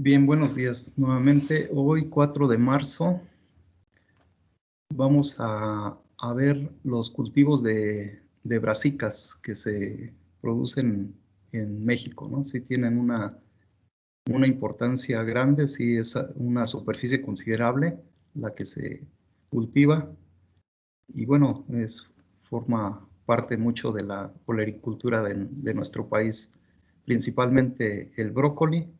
Bien, buenos días. Nuevamente, hoy 4 de marzo, vamos a ver los cultivos de brasicas que se producen en México, ¿no? Sí tienen una importancia grande, sí es una superficie considerable la que se cultiva. Y bueno, forma parte mucho de la olericultura de nuestro país, principalmente el brócoli,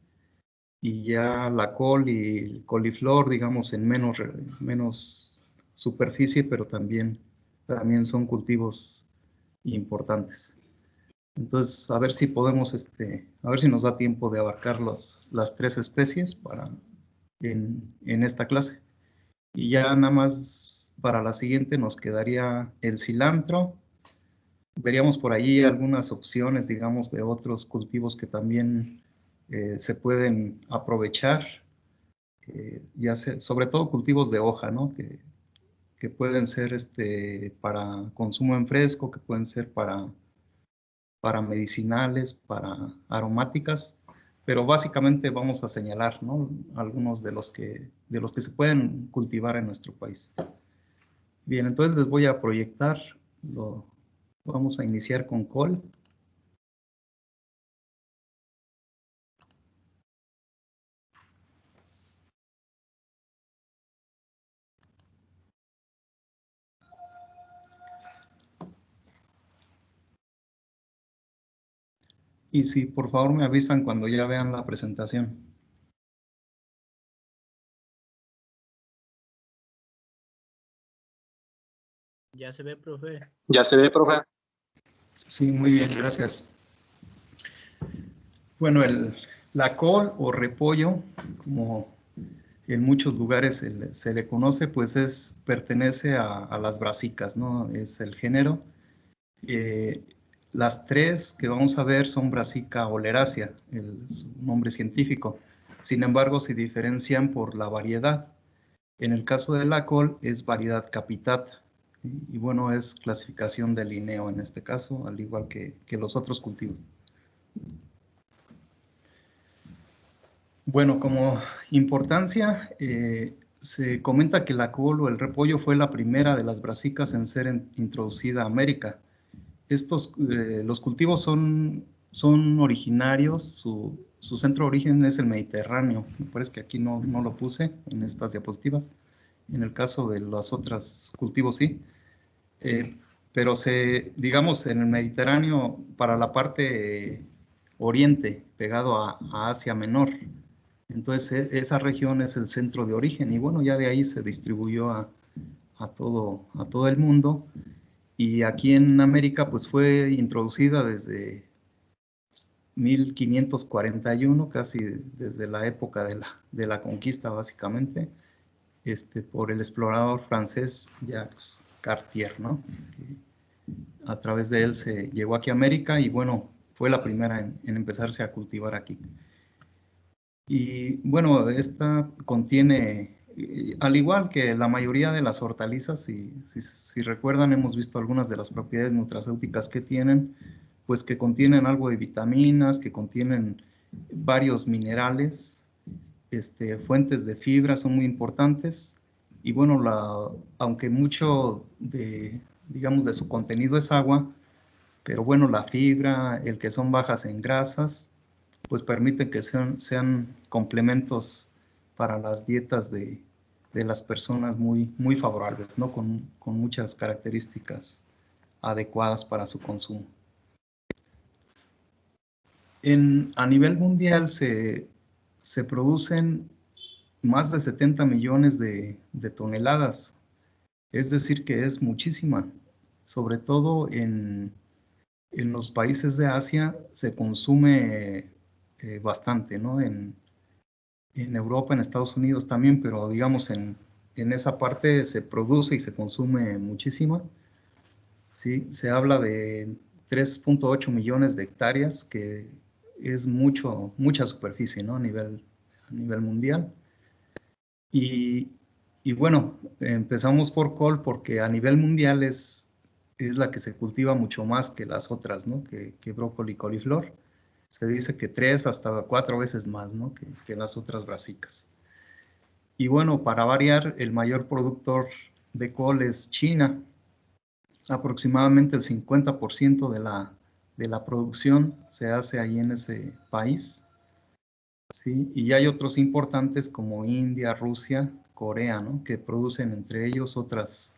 y ya la col y el coliflor, digamos, en menos superficie, pero también son cultivos importantes. Entonces, a ver si podemos, a ver si nos da tiempo de abarcar las tres especies en esta clase. Y ya nada más para la siguiente nos quedaría el cilantro. Veríamos por allí algunas opciones, digamos, de otros cultivos que también se pueden aprovechar, sobre todo cultivos de hoja, ¿no? Que pueden ser para consumo en fresco, que pueden ser para medicinales, para aromáticas, pero básicamente vamos a señalar, ¿no? Algunos de los que se pueden cultivar en nuestro país. Bien, entonces les voy a proyectar, vamos a iniciar con col. Y si por favor me avisan cuando ya vean la presentación. Ya se ve, profe. Ya se ve, profe. Sí, muy bien, gracias. Bueno, la col o repollo, como en muchos lugares se le conoce, pues pertenece a las brasicas, ¿no? Es el género. Las tres que vamos a ver son Brassica oleracea, su nombre científico. Sin embargo, se diferencian por la variedad. En el caso de la col es variedad capitata. Y bueno, es clasificación de Linneo en este caso, al igual que los otros cultivos. Bueno, como importancia, se comenta que la col o el repollo fue la primera de las brasicas en ser introducida a América. Los cultivos son originarios, su centro de origen es el Mediterráneo. Me parece que aquí no lo puse en estas diapositivas. En el caso de los otros cultivos sí. Pero digamos, en el Mediterráneo, para la parte oriente, pegado a Asia Menor. Entonces, esa región es el centro de origen y bueno, ya de ahí se distribuyó a todo el mundo. Y aquí en América, pues fue introducida desde 1541, casi desde la época de la conquista, básicamente, por el explorador francés Jacques Cartier, ¿no? A través de él se llegó aquí a América y bueno, fue la primera en empezarse a cultivar aquí. Y bueno, esta contiene, al igual que la mayoría de las hortalizas, si recuerdan, hemos visto algunas de las propiedades nutracéuticas que tienen, pues que contienen algo de vitaminas, que contienen varios minerales, fuentes de fibra son muy importantes. Y bueno, aunque mucho digamos, de su contenido es agua, pero bueno, la fibra, el que son bajas en grasas, pues permiten que sean complementos para las dietas de las personas muy favorables, ¿no? Con muchas características adecuadas para su consumo. A nivel mundial se producen más de 70 millones de toneladas, es decir, que es muchísima, sobre todo en los países de Asia se consume bastante, ¿no? En Europa, en Estados Unidos también, pero digamos en esa parte se produce y se consume muchísima. ¿Sí? Se habla de 3.8 millones de hectáreas, que es mucha superficie, ¿no? A nivel mundial. Y bueno, empezamos por col porque a nivel mundial es la que se cultiva mucho más que las otras, ¿no? Que brócoli y coliflor. Se dice que 3 hasta 4 veces más, ¿no? que las otras brasicas. Y bueno, para variar, el mayor productor de col es China. Aproximadamente el 50% de la producción se hace ahí en ese país. ¿Sí? Y hay otros importantes como India, Rusia, Corea, ¿no? Que producen entre ellos otros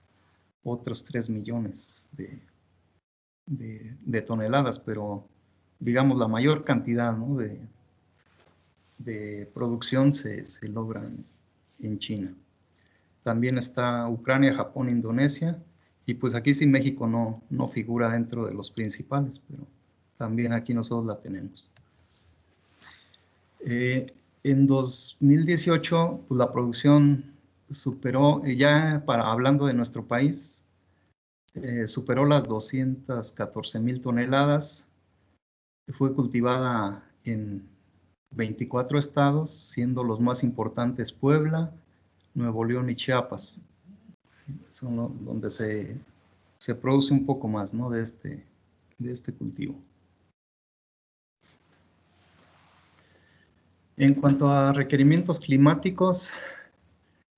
3 millones de toneladas, pero digamos la mayor cantidad, ¿no? de producción se logra en China. También está Ucrania, Japón, Indonesia, y pues aquí sí México no figura dentro de los principales, pero también aquí nosotros la tenemos. En 2018, pues la producción superó, hablando de nuestro país, superó las 214,000 toneladas. Fue cultivada en 24 estados, siendo los más importantes Puebla, Nuevo León y Chiapas. ¿Sí? Son donde se produce un poco más, ¿no? de este cultivo. En cuanto a requerimientos climáticos,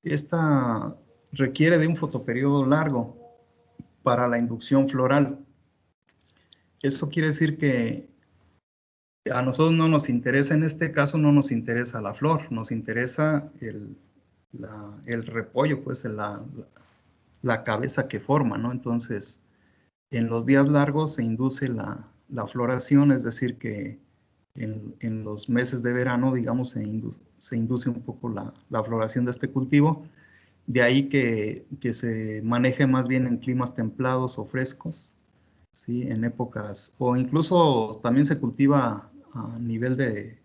esta requiere de un fotoperiodo largo para la inducción floral. Eso quiere decir que a nosotros no nos interesa, en este caso no nos interesa la flor, nos interesa el repollo, pues la cabeza que forma, ¿no? Entonces, en los días largos se induce la floración, es decir, que en los meses de verano, digamos, se induce un poco la floración de este cultivo. De ahí que se maneje más bien en climas templados o frescos, ¿sí? En épocas, o incluso también se cultiva a nivel de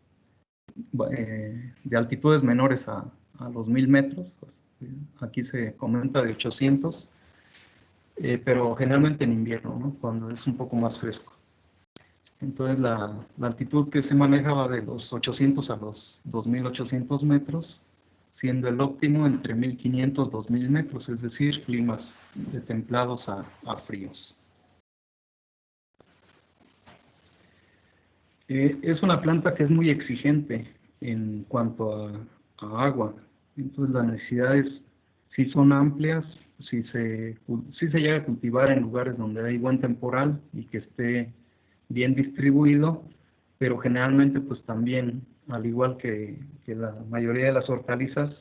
altitudes menores a los 1000 metros. Aquí se comenta de 800, pero generalmente en invierno, ¿no? Cuando es un poco más fresco. Entonces la altitud que se maneja va de los 800 a los 2800 metros, siendo el óptimo entre 1500 y 2000 metros, es decir, climas de templados a fríos. Es una planta que es muy exigente en cuanto a agua, entonces las necesidades sí son amplias, sí se llega a cultivar en lugares donde hay buen temporal y que esté bien distribuido, pero generalmente pues también, al igual que la mayoría de las hortalizas,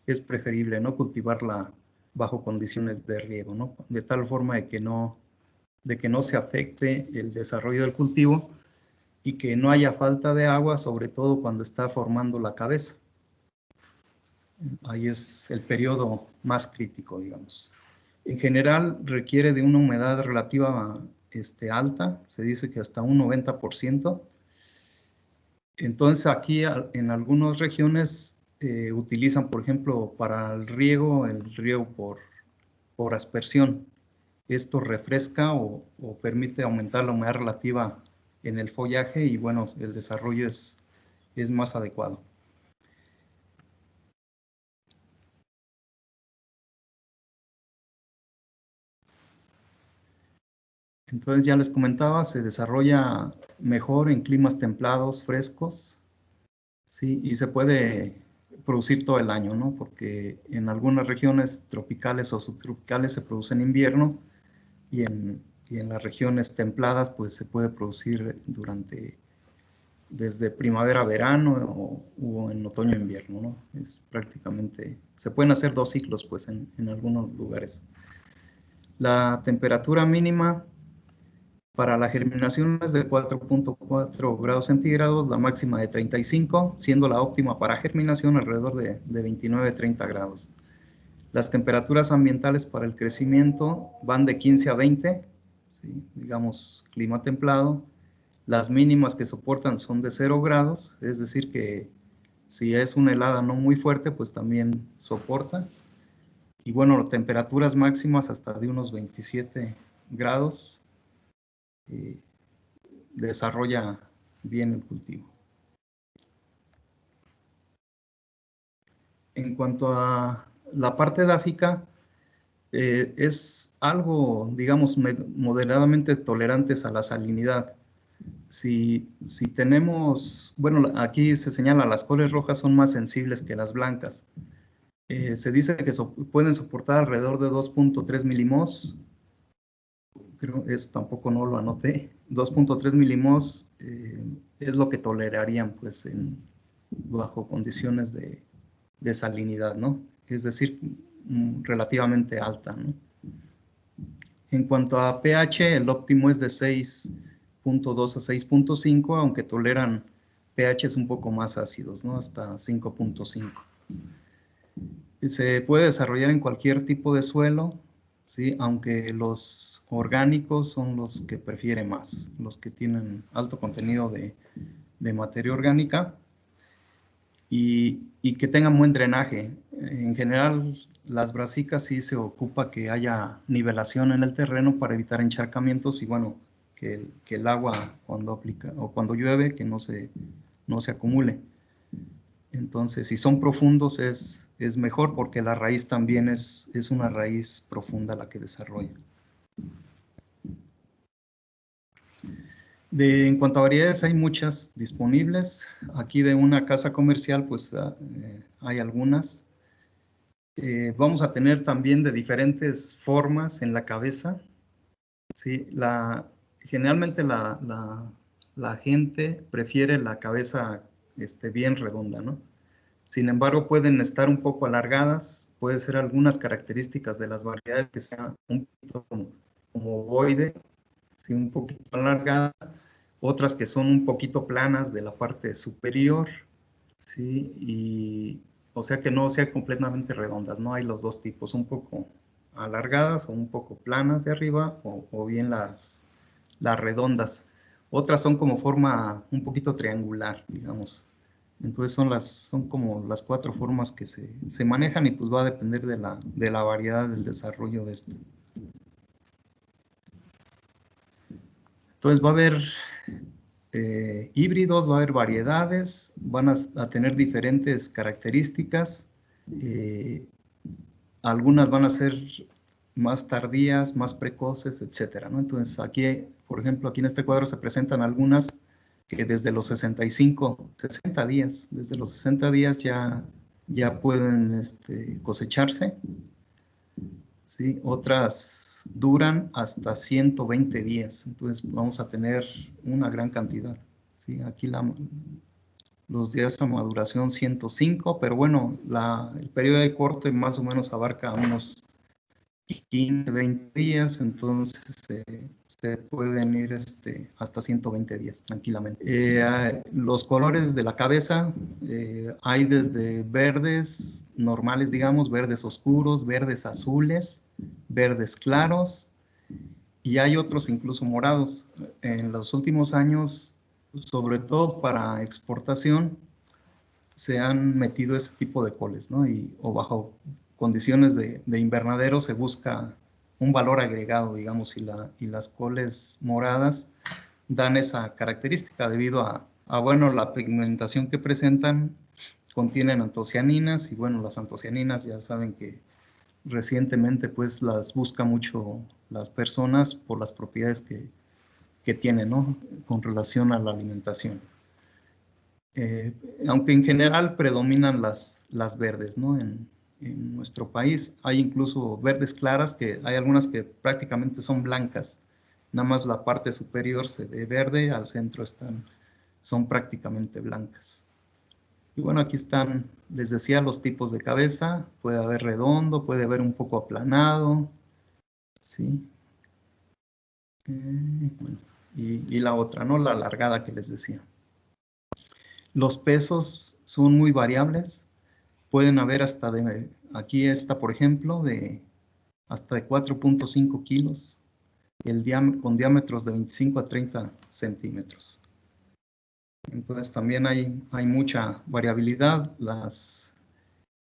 es preferible no cultivarla bajo condiciones de riego, ¿no? De tal forma de que no se afecte el desarrollo del cultivo y que no haya falta de agua, sobre todo cuando está formando la cabeza. Ahí es el periodo más crítico, digamos. En general requiere de una humedad relativa alta, se dice que hasta un 90%. Entonces aquí en algunas regiones utilizan, por ejemplo, para el riego por aspersión. Esto refresca o permite aumentar la humedad relativa en el follaje y bueno, el desarrollo es más adecuado. Entonces ya les comentaba, se desarrolla mejor en climas templados, frescos, ¿sí? Y se puede producir todo el año, ¿no? Porque en algunas regiones tropicales o subtropicales se produce en invierno y en las regiones templadas pues se puede producir desde primavera a verano o en otoño a invierno, ¿no? Es prácticamente, se pueden hacer 2 ciclos pues en algunos lugares. La temperatura mínima para la germinación es de 4.4 grados centígrados, la máxima de 35, siendo la óptima para germinación alrededor de 29-30 grados. Las temperaturas ambientales para el crecimiento van de 15 a 20, ¿sí? Digamos clima templado. Las mínimas que soportan son de 0 grados, es decir que si es una helada no muy fuerte, pues también soporta. Y bueno, temperaturas máximas hasta de unos 27 grados. Desarrolla bien el cultivo. En cuanto a la parte edáfica, es algo, digamos, moderadamente tolerantes a la salinidad. Si tenemos, bueno, aquí se señala, las coles rojas son más sensibles que las blancas. Se dice que pueden soportar alrededor de 2.3 milimos. Creo eso tampoco no lo anoté. 2.3 milimos es lo que tolerarían pues bajo condiciones de salinidad, ¿no? Es decir, relativamente alta, ¿no? En cuanto a pH, el óptimo es de 6.2 a 6.5, aunque toleran pHs un poco más ácidos, ¿no? Hasta 5.5. Se puede desarrollar en cualquier tipo de suelo, ¿sí? Aunque los orgánicos son los que prefiere más, los que tienen alto contenido de materia orgánica y que tengan buen drenaje. En general, las brasicas sí se ocupa que haya nivelación en el terreno para evitar encharcamientos y bueno, que el agua cuando aplica o cuando llueve que no se acumule. Entonces, si son profundos es mejor porque la raíz también es una raíz profunda la que desarrolla. En cuanto a variedades, hay muchas disponibles. Aquí de una casa comercial, pues hay algunas. Vamos a tener también de diferentes formas en la cabeza. ¿Sí? Generalmente la gente prefiere la cabeza bien redonda, ¿no? Sin embargo, pueden estar un poco alargadas. Puede ser algunas características de las variedades que sean un poquito como ovoide, ¿sí? Un poquito alargada. Otras que son un poquito planas de la parte superior, ¿sí? Y o sea que no sean completamente redondas, ¿no? Hay los dos tipos, un poco alargadas o un poco planas de arriba o bien las redondas. Otras son como forma un poquito triangular, digamos. Entonces son como las 4 formas que se manejan y pues va a depender de la variedad del desarrollo de esto. Entonces va a haber híbridos, va a haber variedades, van a tener diferentes características. Algunas van a ser más tardías, más precoces, etcétera, ¿no? Entonces aquí, por ejemplo, aquí en este cuadro se presentan algunas que desde los 60 días, desde los 60 días ya pueden cosecharse, ¿sí? Otras duran hasta 120 días, entonces vamos a tener una gran cantidad, ¿sí? Aquí los días de maduración 105, pero bueno, el periodo de corte más o menos abarca unos 15, 20 días, entonces se pueden ir hasta 120 días tranquilamente. Los colores de la cabeza, hay desde verdes normales, digamos, verdes oscuros, verdes azules, verdes claros, y hay otros incluso morados. En los últimos años, sobre todo para exportación, se han metido ese tipo de coles, ¿no? O bajo condiciones de invernadero se busca un valor agregado, digamos, y las coles moradas dan esa característica debido bueno, la pigmentación que presentan contienen antocianinas y bueno, las antocianinas ya saben que recientemente pues las busca mucho las personas por las propiedades que tienen, ¿no? Con relación a la alimentación. Aunque en general predominan las verdes, ¿no? En nuestro país hay incluso verdes claras, que hay algunas que prácticamente son blancas, nada más la parte superior se ve verde, al centro son prácticamente blancas. Y bueno, aquí están, les decía, los tipos de cabeza, puede haber redondo, puede haber un poco aplanado, ¿sí? Bueno, y la otra, ¿no? La alargada que les decía. Los pesos son muy variables. Pueden haber hasta aquí está, por ejemplo, hasta de 4.5 kilos, con diámetros de 25 a 30 centímetros. Entonces también hay mucha variabilidad.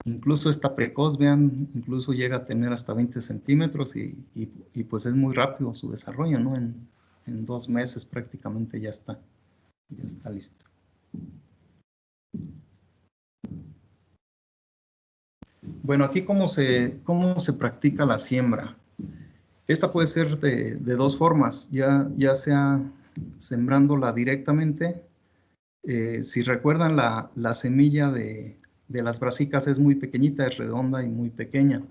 Incluso esta precoz, vean, incluso llega a tener hasta 20 centímetros y pues es muy rápido su desarrollo, ¿no? En 2 meses prácticamente ya está listo. Bueno, aquí cómo se practica la siembra. Esta puede ser de 2 formas, ya sea sembrándola directamente. Si recuerdan, la semilla de las brasicas es muy pequeñita, es redonda y muy pequeña.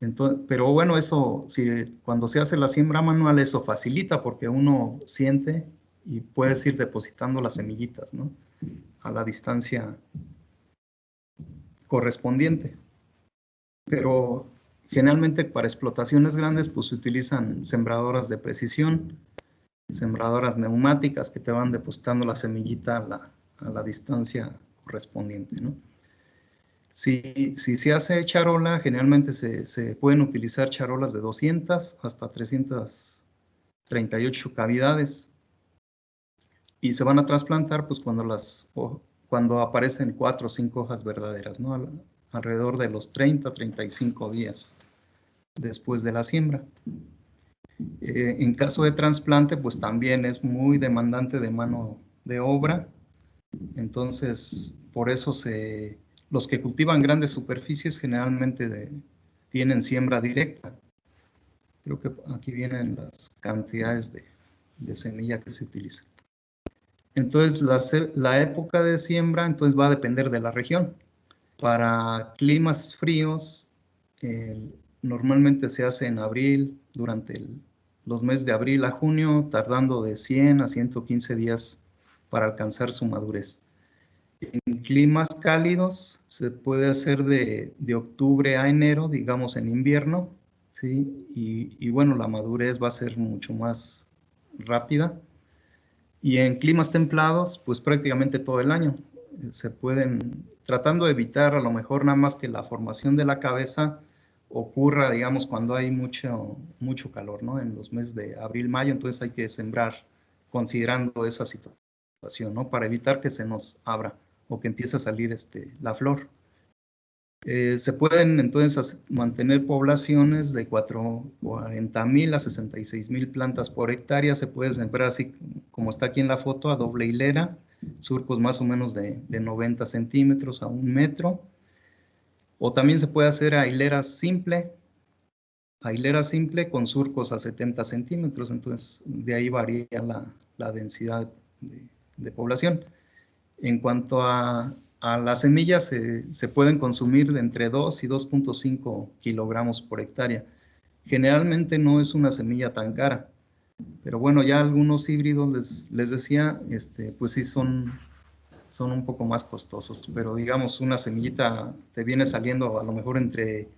Entonces, pero bueno, eso, cuando se hace la siembra manual, eso facilita porque uno siente y puedes ir depositando las semillitas, ¿no? A la distancia correspondiente. Pero generalmente para explotaciones grandes, pues se utilizan sembradoras de precisión, sembradoras neumáticas que te van depositando la semillita a la distancia correspondiente, ¿no? Si se hace charola, generalmente se pueden utilizar charolas de 200 hasta 338 cavidades y se van a trasplantar pues cuando aparecen 4 o 5 hojas verdaderas, ¿no? Alrededor de los 30-35 días después de la siembra. En caso de trasplante, pues también es muy demandante de mano de obra, entonces por eso los que cultivan grandes superficies generalmente tienen siembra directa. Creo que aquí vienen las cantidades de semilla que se utilizan. Entonces la época de siembra entonces va a depender de la región. Para climas fríos, normalmente se hace en abril, durante los meses de abril a junio, tardando de 100 a 115 días para alcanzar su madurez. En climas cálidos se puede hacer de octubre a enero, digamos en invierno, ¿sí? Y bueno, la madurez va a ser mucho más rápida. Y en climas templados, pues prácticamente todo el año. Se pueden, tratando de evitar a lo mejor nada más que la formación de la cabeza ocurra, digamos, cuando hay mucho calor, ¿no? En los meses de abril, mayo, entonces hay que sembrar considerando esa situación, ¿no? Para evitar que se nos abra o que empiece a salir la flor. Se pueden entonces mantener poblaciones de 40,000 a 66,000 plantas por hectárea. Se puede sembrar así como está aquí en la foto, a doble hilera, surcos más o menos de 90 centímetros a 1 metro. O también se puede hacer a hilera simple con surcos a 70 centímetros. Entonces de ahí varía la densidad de población. En cuanto a las semillas, se pueden consumir de entre 2 y 2.5 kilogramos por hectárea. Generalmente no es una semilla tan cara, pero bueno, ya algunos híbridos, les decía, pues sí son un poco más costosos, pero digamos una semillita te viene saliendo a lo mejor entre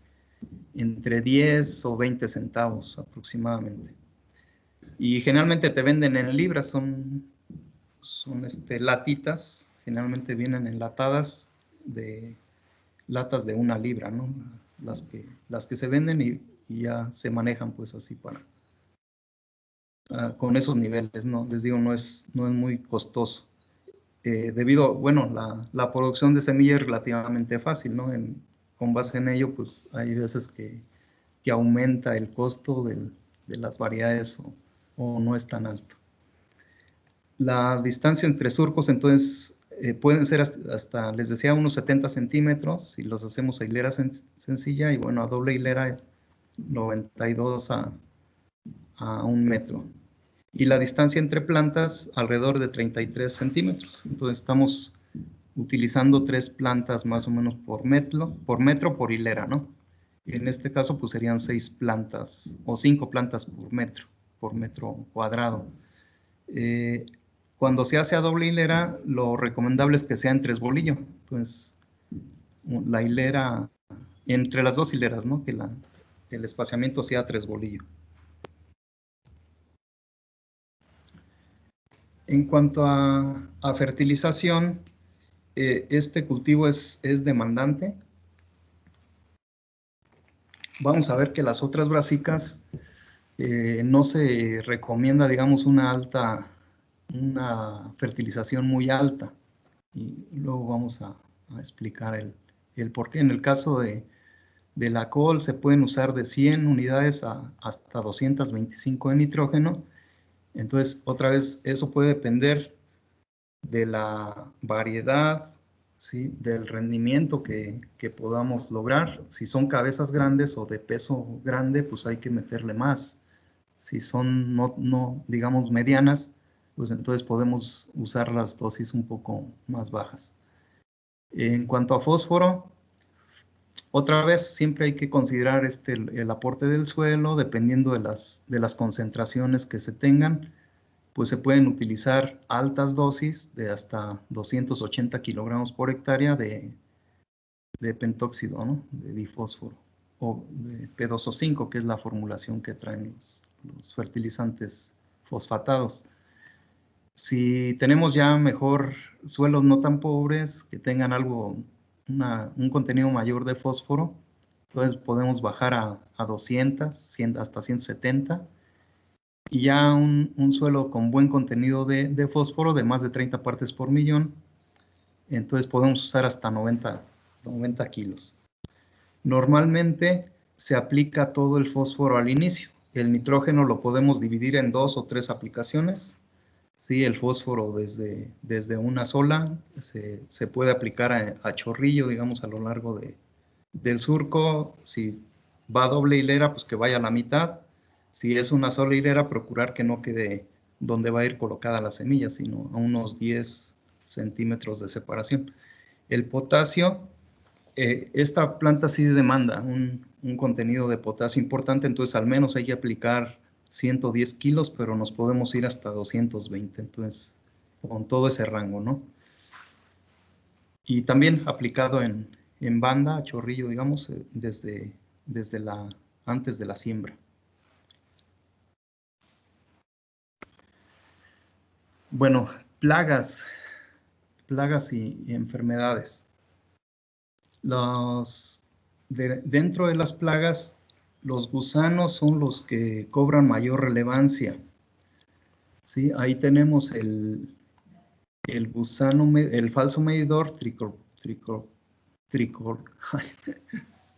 10 o 20 centavos aproximadamente. Y generalmente te venden en libras, son latitas, generalmente vienen enlatadas de latas de 1 libra, ¿no? Las que se venden y ya se manejan pues así con esos niveles, ¿no? Les digo, no es muy costoso. Bueno, la producción de semilla es relativamente fácil, ¿no? Con base en ello, pues hay veces que aumenta el costo de las variedades o no es tan alto. La distancia entre surcos, entonces, pueden ser hasta, les decía, unos 70 centímetros, si los hacemos a hilera sencilla, y bueno, a doble hilera, 92 a 1 metro. Y la distancia entre plantas, alrededor de 33 centímetros. Entonces, estamos utilizando 3 plantas más o menos por metro, por hilera, ¿no? Y en este caso, pues serían 6 plantas o 5 plantas por metro cuadrado. Cuando se hace a doble hilera, lo recomendable es que sea en 3 bolillos. Entonces, la hilera, entre las 2 hileras, ¿no? Que el espaciamiento sea 3 bolillos. En cuanto a fertilización, este cultivo es demandante. Vamos a ver que las otras brasicas no se recomienda, digamos, una fertilización muy alta. Y luego vamos a explicar el por qué. En el caso de la col se pueden usar de 100 unidades hasta 225 de nitrógeno. Entonces, otra vez, eso puede depender de la variedad, ¿sí? Del rendimiento que podamos lograr. Si son cabezas grandes o de peso grande, pues hay que meterle más. Si son, no digamos, medianas, pues entonces podemos usar las dosis un poco más bajas. En cuanto a fósforo, otra vez siempre hay que considerar el aporte del suelo, dependiendo de las concentraciones que se tengan, pues se pueden utilizar altas dosis de hasta 280 kilogramos por hectárea de pentóxido, ¿no? De difósforo, o de P2O5, que es la formulación que traen los fertilizantes fosfatados. Si tenemos ya mejor suelos no tan pobres, que tengan un contenido mayor de fósforo, entonces podemos bajar a 200, 100, hasta 170. Y ya un suelo con buen contenido de fósforo, de más de 30 partes por millón, entonces podemos usar hasta 90 kilos. Normalmente se aplica todo el fósforo al inicio. El nitrógeno lo podemos dividir en 2 o 3 aplicaciones. Sí, el fósforo desde una sola se puede aplicar a chorrillo, digamos, a lo largo del surco. Si va a doble hilera, pues que vaya a la mitad. Si es una sola hilera, procurar que no quede donde va a ir colocada la semilla, sino a unos 10 centímetros de separación. El potasio, esta planta sí demanda un contenido de potasio importante, entonces al menos hay que aplicar 110 kilos, pero nos podemos ir hasta 220, entonces con todo ese rango, ¿no? Y también aplicado en banda, a chorrillo, digamos, antes de la siembra. Bueno, plagas y enfermedades. Dentro de las plagas, los gusanos son los que cobran mayor relevancia. ¿Sí? Ahí tenemos el gusano, el falso medidor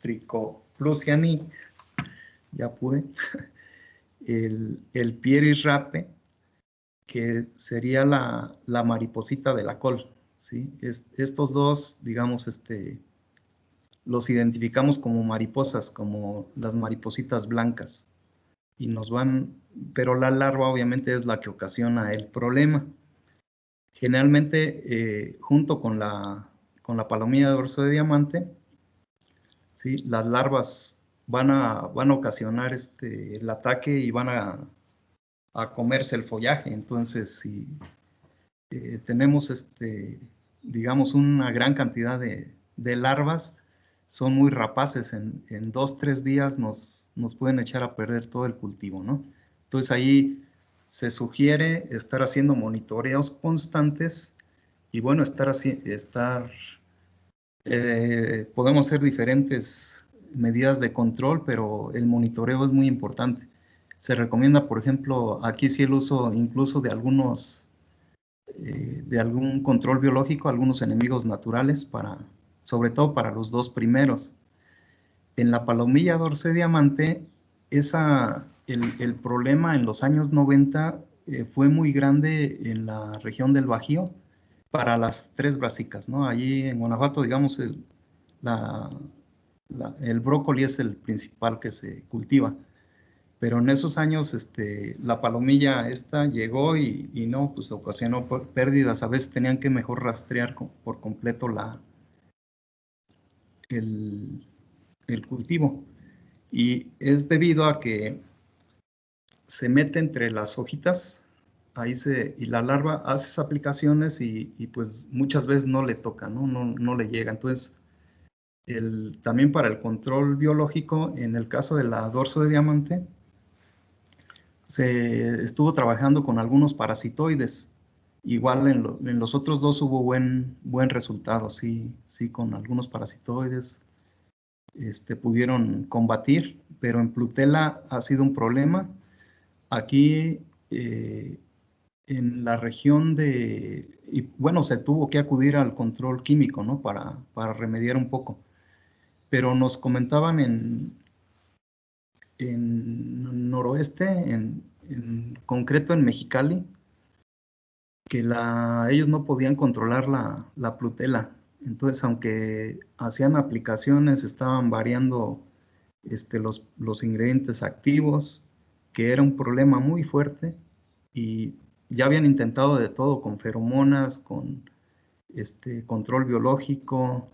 Tricoplusiani, ya pude, el Pieris rape, que sería la mariposita de la col, ¿sí? Estos dos, digamos, los identificamos como mariposas, como las maripositas blancas, y pero la larva obviamente es la que ocasiona el problema. Generalmente, junto con la palomilla de dorso de diamante, ¿sí? Las larvas van a ocasionar el ataque y van a comerse el follaje. Entonces, si tenemos, digamos, una gran cantidad de larvas, son muy rapaces. En 2-3 días nos pueden echar a perder todo el cultivo, ¿no? Entonces, ahí se sugiere estar haciendo monitoreos constantes y, bueno, podemos hacer diferentes medidas de control, pero el monitoreo es muy importante. Se recomienda, por ejemplo, aquí sí el uso incluso de algún control biológico, algunos enemigos naturales, sobre todo para los dos primeros. En la palomilla dorso diamante, el problema en los años 90 fue muy grande en la región del Bajío para las 3 brásicas, ¿no? Allí en Guanajuato, digamos, el brócoli es el principal que se cultiva. Pero en esos años la palomilla esta llegó y no, pues ocasionó pérdidas. A veces tenían que mejor rastrear por completo el cultivo. Y es debido a que se mete entre las hojitas, y la larva hace esas aplicaciones y pues muchas veces no le toca, ¿no? No le llega. Entonces, también para el control biológico, en el caso de la dorso de diamante, se estuvo trabajando con algunos parasitoides. Igual en los otros dos hubo buen resultado, sí, con algunos parasitoides pudieron combatir, pero en Plutela ha sido un problema. Aquí en la región y bueno, se tuvo que acudir al control químico, ¿no? Para remediar un poco. Pero nos comentaban en noroeste, en concreto en Mexicali, que ellos no podían controlar la Plutela. Entonces, aunque hacían aplicaciones, estaban variando los ingredientes activos, que era un problema muy fuerte, y ya habían intentado de todo, con feromonas, con control biológico,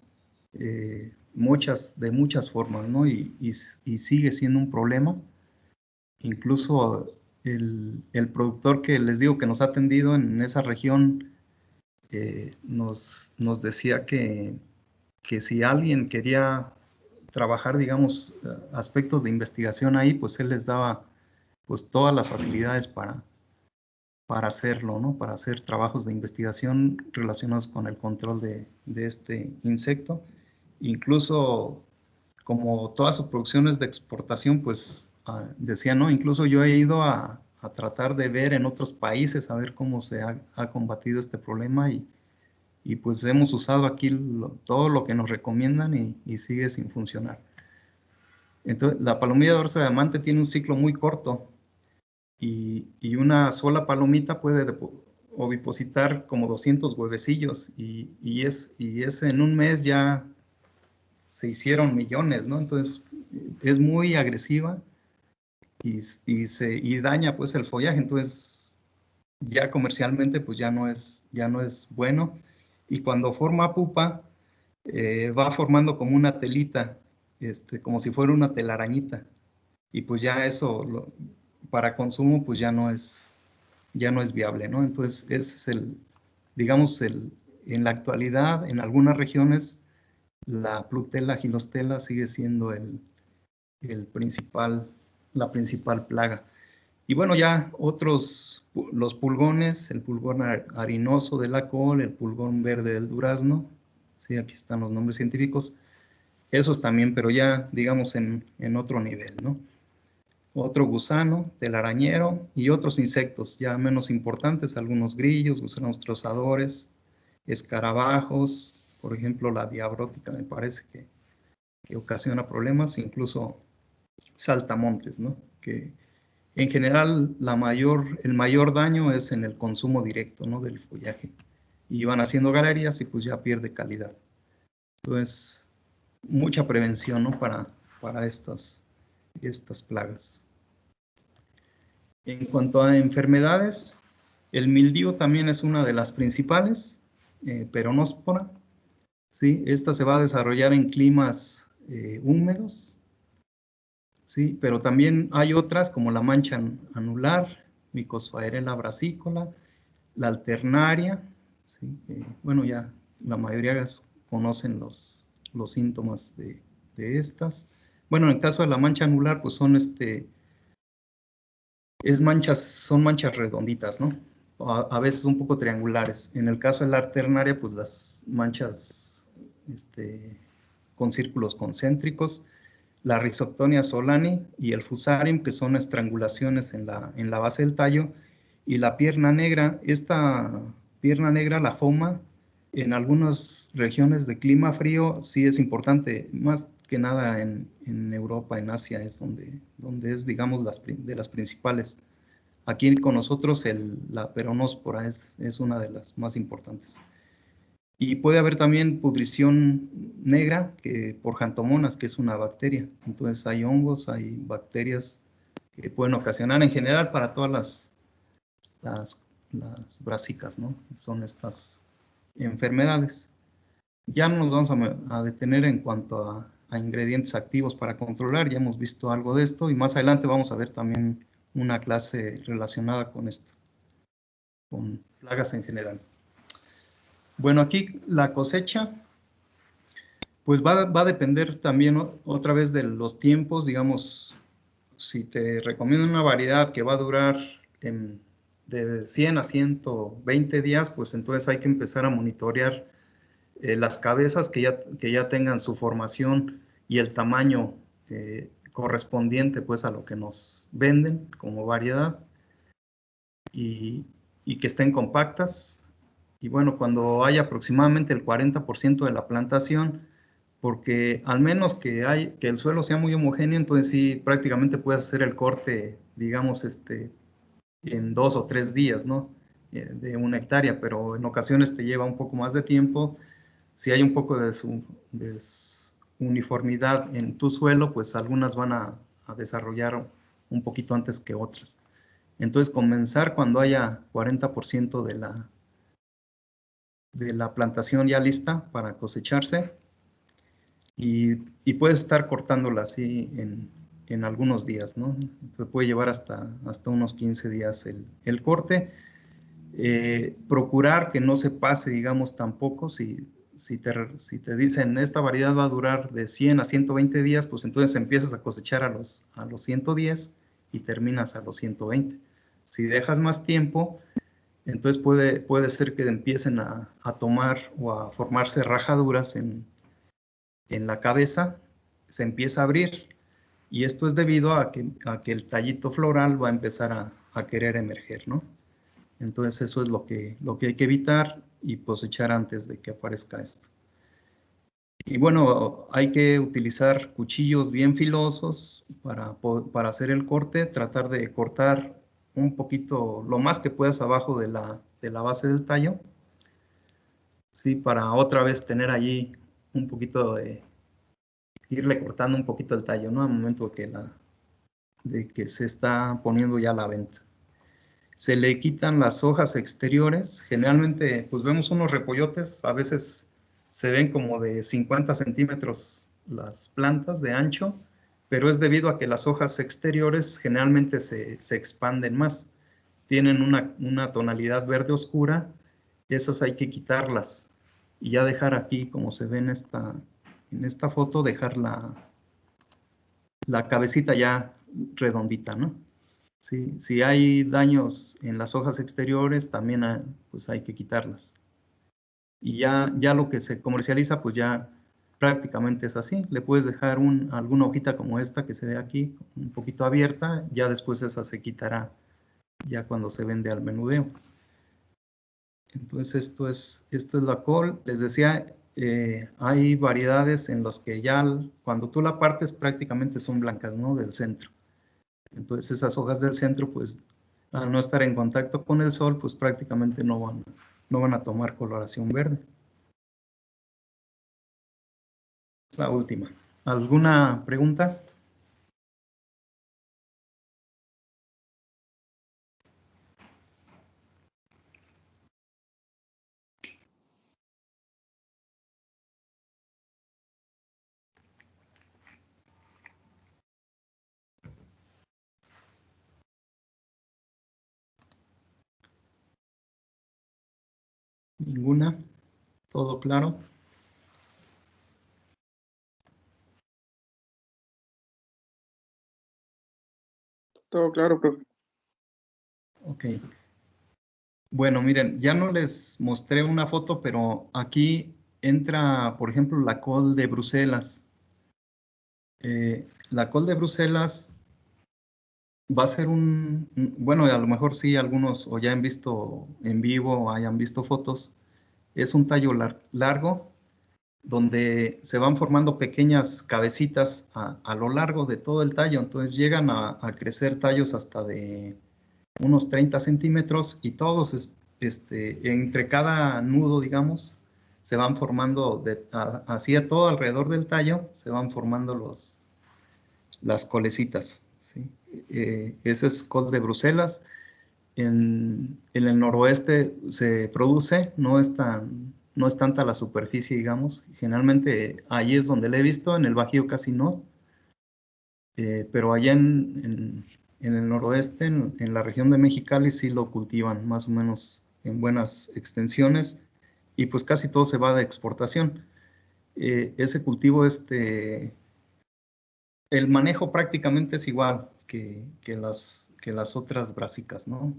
de muchas formas, ¿no? Y sigue siendo un problema. Incluso el productor que les digo que nos ha atendido en esa región nos decía que si alguien quería trabajar, digamos, aspectos de investigación ahí, pues él les daba pues todas las facilidades para hacerlo, ¿no? Para hacer trabajos de investigación relacionados con el control de este insecto. Incluso como todas sus producciones de exportación, pues decía, ¿no? Incluso yo he ido a tratar de ver en otros países, a ver cómo se ha combatido este problema y pues hemos usado aquí todo lo que nos recomiendan y sigue sin funcionar. Entonces, la palomilla de dorso de diamante tiene un ciclo muy corto y una sola palomita puede ovipositar como 200 huevecillos y es en un mes ya se hicieron millones, ¿no? Entonces, es muy agresiva y daña pues el follaje, entonces ya comercialmente pues ya no es bueno y cuando forma pupa va formando como una telita, como si fuera una telarañita y pues ya eso para consumo pues ya no es viable, ¿no? Entonces ese es digamos en la actualidad en algunas regiones la Plutella gilostela sigue siendo la principal plaga. Y bueno, ya otros, los pulgones, el pulgón harinoso de la col, el pulgón verde del durazno, sí, aquí están los nombres científicos, esos también, pero ya digamos en otro nivel, ¿no? Otro gusano, telarañero y otros insectos ya menos importantes, algunos grillos, gusanos trozadores, escarabajos, por ejemplo la diabrótica me parece que ocasiona problemas, incluso saltamontes, ¿no? Que en general el mayor daño es en el consumo directo, ¿no? Del follaje. Y van haciendo galerías y pues ya pierde calidad. Entonces, mucha prevención, ¿no? Para estas plagas. En cuanto a enfermedades, el mildiu también es una de las principales, peronóspora. ¿Sí? Esta se va a desarrollar en climas húmedos, ¿sí? Pero también hay otras como la mancha anular, Mycophaerella brassicula, la alternaria, ¿sí? Bueno, ya la mayoría conocen los síntomas de estas. Bueno, en el caso de la mancha anular, pues son son manchas redonditas, ¿no? A veces un poco triangulares. En el caso de la alternaria, pues las manchas con círculos concéntricos, la Rhizoctonia solani y el Fusarium, que son estrangulaciones en la base del tallo, y la pierna negra. Esta pierna negra, la foma, en algunas regiones de clima frío sí es importante, más que nada en Europa, en Asia, es donde es, digamos, de las principales. Aquí con nosotros la peronóspora es una de las más importantes. Y puede haber también pudrición negra por Xanthomonas, que es una bacteria. Entonces hay hongos, hay bacterias que pueden ocasionar en general para todas las brásicas, ¿no? Son estas enfermedades. Ya no nos vamos a detener en cuanto a ingredientes activos para controlar, ya hemos visto algo de esto y más adelante vamos a ver también una clase relacionada con esto, con plagas en general. Bueno, aquí la cosecha, pues va a depender también otra vez de los tiempos, digamos, si te recomiendo una variedad que va a durar de 100 a 120 días, pues entonces hay que empezar a monitorear las cabezas que ya tengan su formación y el tamaño correspondiente pues a lo que nos venden como variedad y que estén compactas. Y bueno, cuando hay aproximadamente el 40% de la plantación, porque al menos que el suelo sea muy homogéneo, entonces sí prácticamente puedes hacer el corte, digamos, en 2 o 3 días, ¿no? De una hectárea, pero en ocasiones te lleva un poco más de tiempo. Si hay un poco de uniformidad en tu suelo, pues algunas van a desarrollar un poquito antes que otras. Entonces, comenzar cuando haya 40% de la plantación ya lista para cosecharse, y puedes estar cortándola así en algunos días, ¿no? Puede llevar hasta unos 15 días el corte. Procurar que no se pase, digamos, tampoco, si te dicen esta variedad va a durar de 100 a 120 días, pues entonces empiezas a cosechar a los 110 y terminas a los 120. Si dejas más tiempo, entonces puede ser que empiecen a tomar o a formarse rajaduras en la cabeza, se empieza a abrir, y esto es debido a que el tallito floral va a empezar a querer emerger, ¿no? Entonces eso es lo que hay que evitar y cosechar antes de que aparezca esto. Y bueno, hay que utilizar cuchillos bien filosos para hacer el corte, tratar de cortar un poquito, lo más que puedas abajo de la base del tallo, ¿sí? Para otra vez tener allí un poquito irle cortando un poquito el tallo, ¿no? Al momento de que se está poniendo ya a la venta. Se le quitan las hojas exteriores. Generalmente, pues vemos unos repollotes, a veces se ven como de 50 centímetros las plantas de ancho, pero es debido a que las hojas exteriores generalmente se expanden más. Tienen una tonalidad verde oscura, y esas hay que quitarlas. Y ya dejar aquí, como se ve en esta foto, dejar la cabecita ya redondita, ¿no? Sí, si hay daños en las hojas exteriores, también pues hay que quitarlas. Y ya lo que se comercializa, pues ya prácticamente es así. Le puedes dejar alguna hojita como esta que se ve aquí, un poquito abierta, ya después esa se quitará ya cuando se vende al menudeo. Entonces esto es la col. Les decía, hay variedades en las que ya cuando tú la partes prácticamente son blancas, ¿no? Del centro. Entonces esas hojas del centro, pues al no estar en contacto con el sol, pues prácticamente no van a tomar coloración verde. La última. ¿Alguna pregunta? ¿Ninguna? ¿Todo claro? Todo claro, profe. Ok. Bueno, miren, ya no les mostré una foto, pero aquí entra, por ejemplo, la col de Bruselas. La col de Bruselas va a ser bueno, a lo mejor sí, algunos o ya han visto en vivo o hayan visto fotos. Es un tallo largo, donde se van formando pequeñas cabecitas a lo largo de todo el tallo. Entonces llegan a crecer tallos hasta de unos 30 centímetros, y todos, entre cada nudo, digamos, se van formando, así a todo alrededor del tallo, se van formando las colecitas, ¿sí? Ese es col de Bruselas. En el noroeste se produce, no es tanta la superficie, digamos. Generalmente ahí es donde la he visto, en el Bajío casi no. Pero allá en el noroeste, en la región de Mexicali, sí lo cultivan más o menos en buenas extensiones, y pues casi todo se va de exportación. Ese cultivo, el manejo prácticamente es igual que las otras brásicas, ¿no?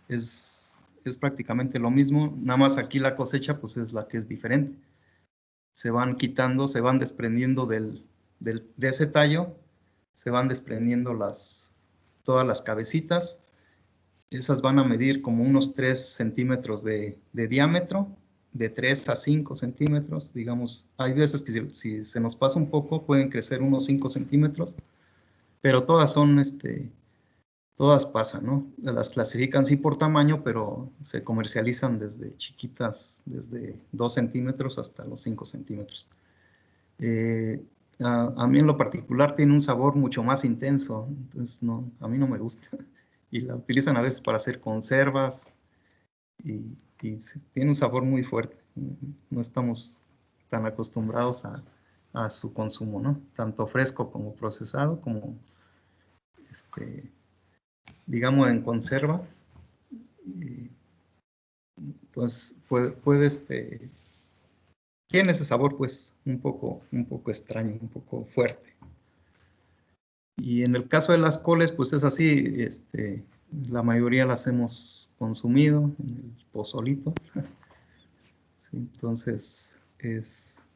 Es prácticamente lo mismo, nada más aquí la cosecha pues es la que es diferente. Se van quitando, se van desprendiendo de ese tallo, se van desprendiendo todas las cabecitas. Esas van a medir como unos 3 centímetros de diámetro, de 3 a 5 centímetros, digamos. Hay veces que si se nos pasa un poco, pueden crecer unos 5 centímetros, pero todas pasan, ¿no? Las clasifican sí por tamaño, pero se comercializan desde chiquitas, desde 2 centímetros hasta los 5 centímetros. A mí en lo particular tiene un sabor mucho más intenso, entonces a mí no me gusta. y la utilizan a veces para hacer conservas y tiene un sabor muy fuerte. No estamos tan acostumbrados a su consumo, ¿no? Tanto fresco como procesado, como digamos en conservas. Entonces tiene ese sabor pues un poco extraño, un poco fuerte. Y en el caso de las coles, pues es así, la mayoría las hemos consumido en el pozolito. Sí, entonces es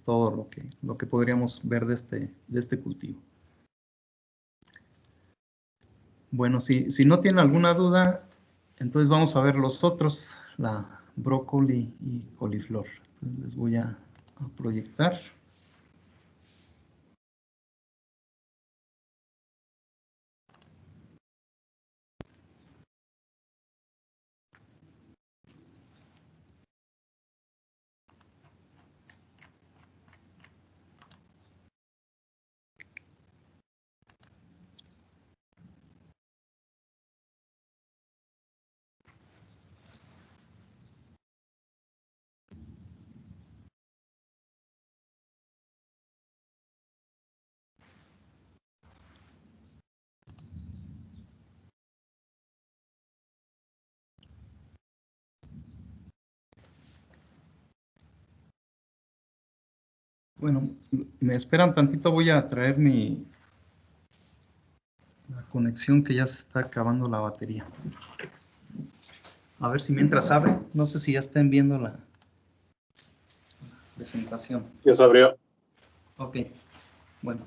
todo lo que podríamos ver de este cultivo. Bueno, si no tienen alguna duda, entonces vamos a ver los otros, la brócoli y coliflor. Entonces les voy a proyectar. Bueno, me esperan tantito, voy a traer la conexión que ya se está acabando la batería. A ver si mientras abre, no sé si ya estén viendo la presentación. Ya se abrió. Ok, bueno,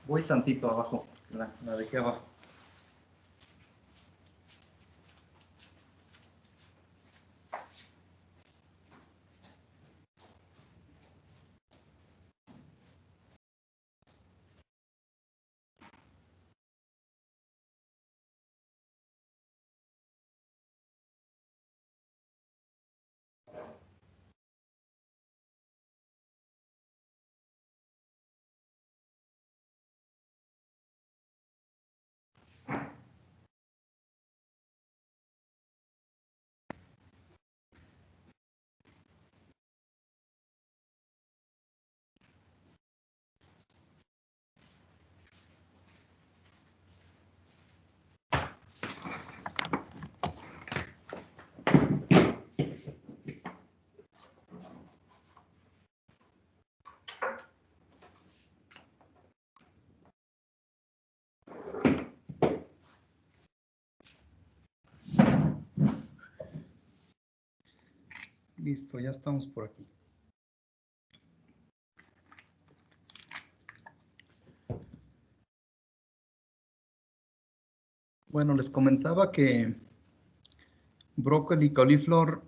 voy tantito abajo, la dejé abajo. Listo, ya estamos por aquí. Bueno, les comentaba que brócoli y coliflor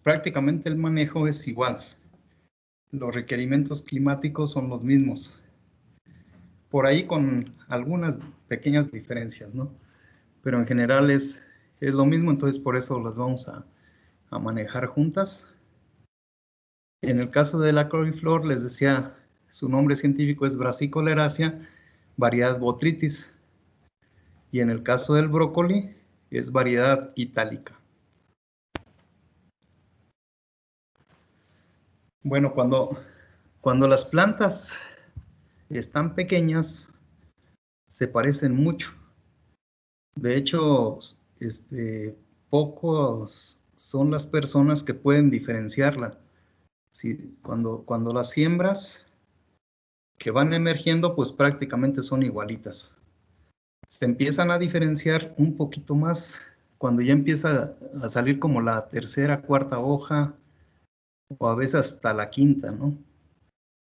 prácticamente el manejo es igual. Los requerimientos climáticos son los mismos. Por ahí con algunas pequeñas diferencias, ¿no? Pero en general es lo mismo, entonces por eso las vamos a manejar juntas. En el caso de la coliflor, les decía, su nombre científico es Brassicoleracea, variedad botrytis. Y en el caso del brócoli, es variedad itálica. Bueno, cuando las plantas están pequeñas, se parecen mucho. De hecho, pocos son las personas que pueden diferenciarla. Cuando las siembras que van emergiendo, pues prácticamente son igualitas. Se empiezan a diferenciar un poquito más cuando ya empieza a salir como la tercera, cuarta hoja, o a veces hasta la quinta, ¿no?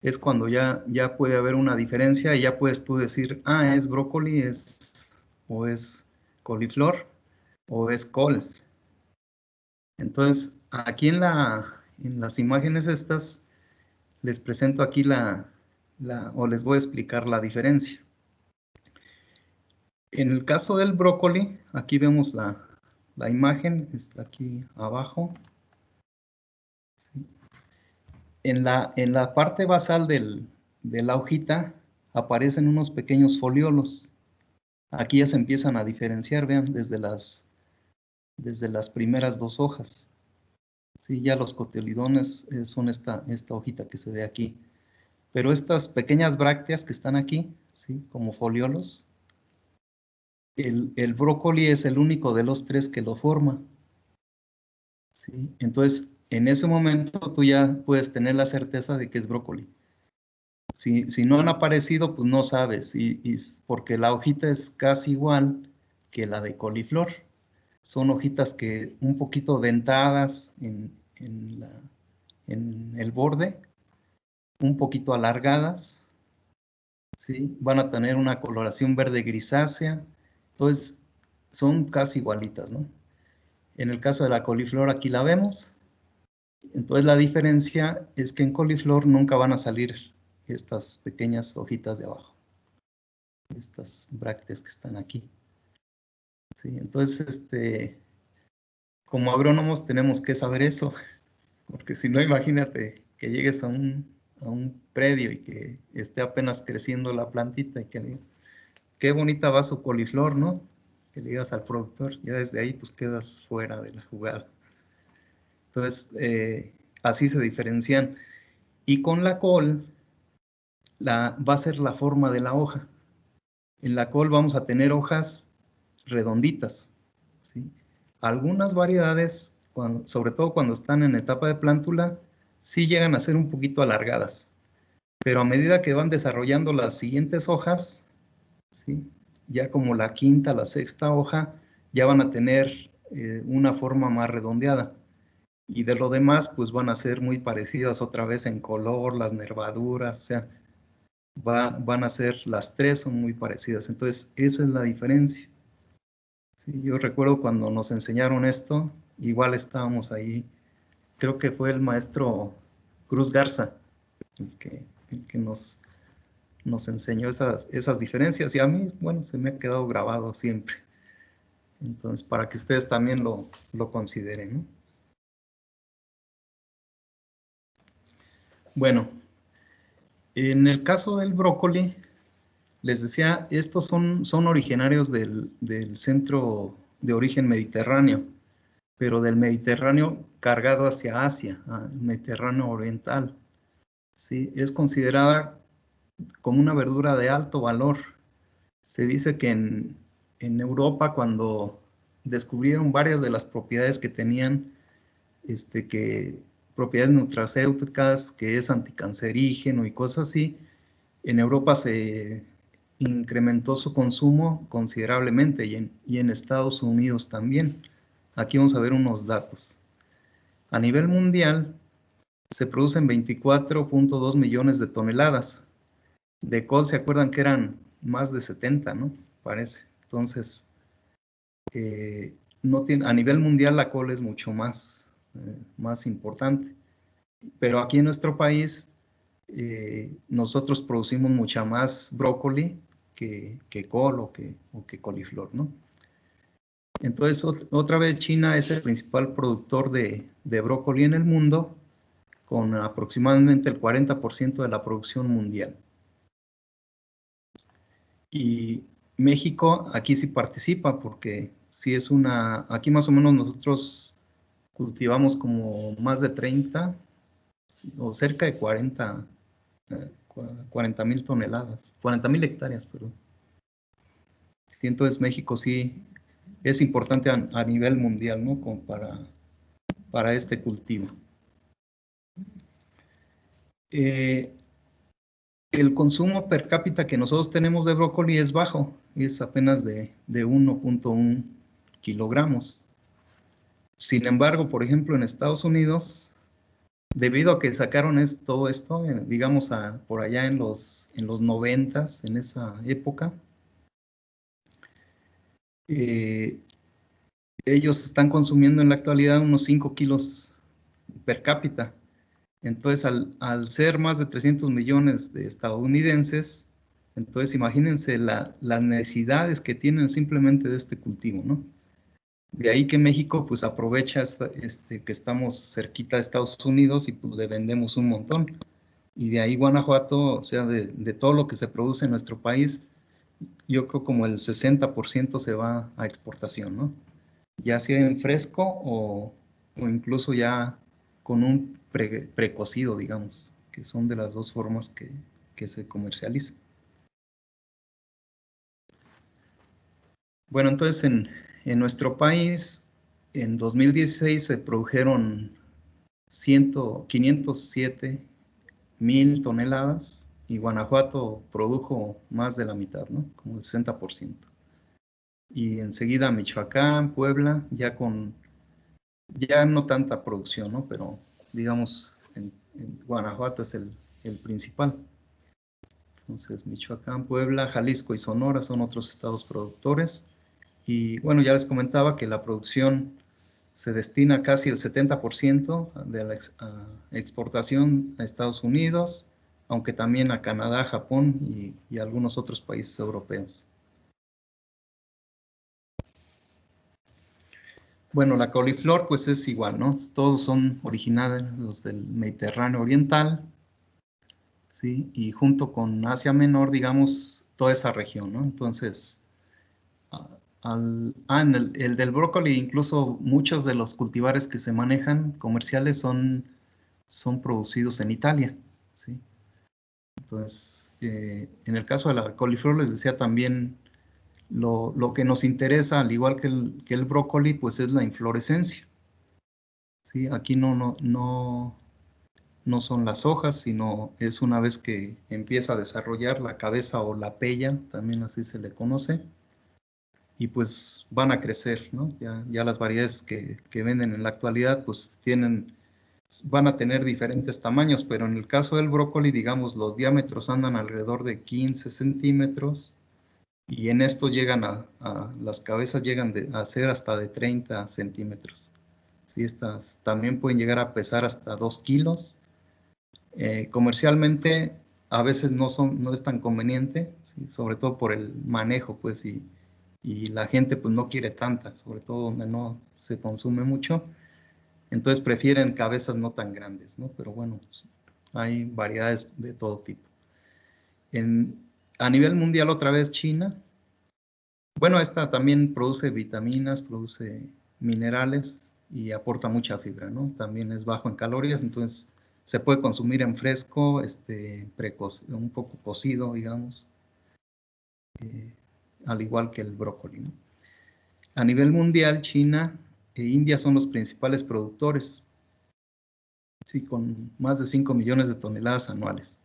Es cuando ya puede haber una diferencia y ya puedes tú decir, es brócoli, o es coliflor, o es col. Entonces, aquí en las imágenes estas, les presento aquí o les voy a explicar la diferencia. En el caso del brócoli, aquí vemos la imagen, está aquí abajo. En la parte basal de la hojita aparecen unos pequeños foliolos. aquí ya se empiezan a diferenciar, vean, desde las primeras 2 hojas. Sí, ya los cotiledones son esta hojita que se ve aquí. Pero estas pequeñas brácteas que están aquí, ¿sí? Como foliolos, el brócoli es el único de los 3 que lo forma. ¿Sí? Entonces, en ese momento tú ya puedes tener la certeza de que es brócoli. Si no han aparecido, pues no sabes, porque la hojita es casi igual que la de coliflor. Son hojitas que un poquito dentadas en el borde, un poquito alargadas, ¿sí? Van a tener una coloración verde grisácea, entonces son casi igualitas, ¿no? En el caso de la coliflor aquí la vemos, entonces la diferencia es que en coliflor nunca van a salir estas pequeñas hojitas de abajo, estas brácteas que están aquí. ¿Sí? Entonces, como agrónomos tenemos que saber eso, porque si no, imagínate que llegues a un predio y que esté apenas creciendo la plantita y que le digas, qué bonita va su coliflor, ¿no? Que le digas al productor, ya desde ahí pues quedas fuera de la jugada. Entonces, así se diferencian. Y con la col, va a ser la forma de la hoja. En la col vamos a tener hojas redonditas, ¿sí? Algunas variedades, sobre todo cuando están en etapa de plántula, sí llegan a ser un poquito alargadas, pero a medida que van desarrollando las siguientes hojas, ¿sí? Ya como la quinta, la sexta hoja, ya van a tener una forma más redondeada. Y de lo demás, pues van a ser muy parecidas otra vez en color, las nervaduras, o sea, van a ser, las 3 son muy parecidas. Entonces, esa es la diferencia. Sí, yo recuerdo cuando nos enseñaron esto, igual estábamos ahí, creo que fue el maestro Cruz Garza, el que nos enseñó esas diferencias, y a mí, bueno, se me ha quedado grabado siempre. Entonces, para que ustedes también lo consideren, ¿no? Bueno, en el caso del brócoli, les decía, estos son originarios del centro de origen mediterráneo, pero del Mediterráneo cargado hacia Asia, el Mediterráneo oriental. ¿Sí? Es considerada como una verdura de alto valor. Se dice que en Europa, cuando descubrieron varias de las propiedades que tenían, propiedades nutracéuticas, que es anticancerígeno y cosas así, en Europa se incrementó su consumo considerablemente y en Estados Unidos también. Aquí vamos a ver unos datos. A nivel mundial se producen 24.2 millones de toneladas. De col se acuerdan que eran más de 70, ¿no? Parece. Entonces, a nivel mundial la col es mucho más importante. Pero aquí en nuestro país nosotros producimos mucha más brócoli que col o que coliflor, ¿no? Entonces, otra vez China es el principal productor de brócoli en el mundo, con aproximadamente el 40% de la producción mundial. Y México aquí sí participa porque sí es aquí más o menos nosotros cultivamos como más de 30 o cerca de 40,000 toneladas, 40,000 hectáreas, perdón. Sí, entonces México sí es importante a nivel mundial, ¿no? Como para este cultivo. El consumo per cápita que nosotros tenemos de brócoli es bajo, es apenas de 1.1 kilogramos. Sin embargo, por ejemplo, en Estados Unidos, debido a que sacaron todo esto, digamos, por allá en los 90s, en esa época, ellos están consumiendo en la actualidad unos 5 kilos per cápita. Entonces, al ser más de 300 millones de estadounidenses, entonces imagínense las necesidades que tienen simplemente de este cultivo, ¿no? De ahí que México pues aprovecha que estamos cerquita de Estados Unidos y pues le vendemos un montón. Y de ahí Guanajuato, o sea, de todo lo que se produce en nuestro país, yo creo como el 60% se va a exportación, ¿no? Ya sea en fresco o incluso ya con un precocido, digamos, que son de las dos formas que se comercializan. Bueno, entonces en nuestro país, en 2016 se produjeron 507,000 toneladas y Guanajuato produjo más de la mitad, ¿no? Como el 60%. Y enseguida Michoacán, Puebla, ya no tanta producción, ¿no? Pero digamos, en Guanajuato es el principal. Entonces, Michoacán, Puebla, Jalisco y Sonora son otros estados productores. Y bueno, ya les comentaba que la producción se destina casi el 70% de la exportación a Estados Unidos, aunque también a Canadá, Japón y algunos otros países europeos. Bueno, la coliflor pues es igual, ¿no? Todos son originarios del Mediterráneo Oriental, ¿sí? Y junto con Asia Menor, digamos, toda esa región, ¿no? Entonces, en el del brócoli, incluso muchos de los cultivares que se manejan comerciales son producidos en Italia, ¿sí? Entonces, en el caso de la coliflor, les decía también, lo que nos interesa, al igual que el brócoli, pues es la inflorescencia, ¿sí? Aquí no son las hojas, sino es una vez que empieza a desarrollar la cabeza o la pella, también así se le conoce, y pues van a crecer, ¿no? Ya las variedades que venden en la actualidad, pues van a tener diferentes tamaños, pero en el caso del brócoli, digamos, los diámetros andan alrededor de 15 centímetros, y en esto las cabezas llegan a ser hasta de 30 centímetros. ¿Sí? Estas también pueden llegar a pesar hasta 2 kilos. Comercialmente a veces no es tan conveniente, ¿sí? Sobre todo por el manejo, pues, y la gente pues no quiere tantas, sobre todo donde no se consume mucho. Entonces prefieren cabezas no tan grandes, ¿no? Pero bueno, pues, hay variedades de todo tipo. A nivel mundial, otra vez China. Bueno, esta también produce vitaminas, produce minerales y aporta mucha fibra, ¿no? También es bajo en calorías, entonces se puede consumir en fresco, un poco cocido, digamos, al igual que el brócoli, ¿no? A nivel mundial, China e India son los principales productores, sí, con más de 5 millones de toneladas anuales.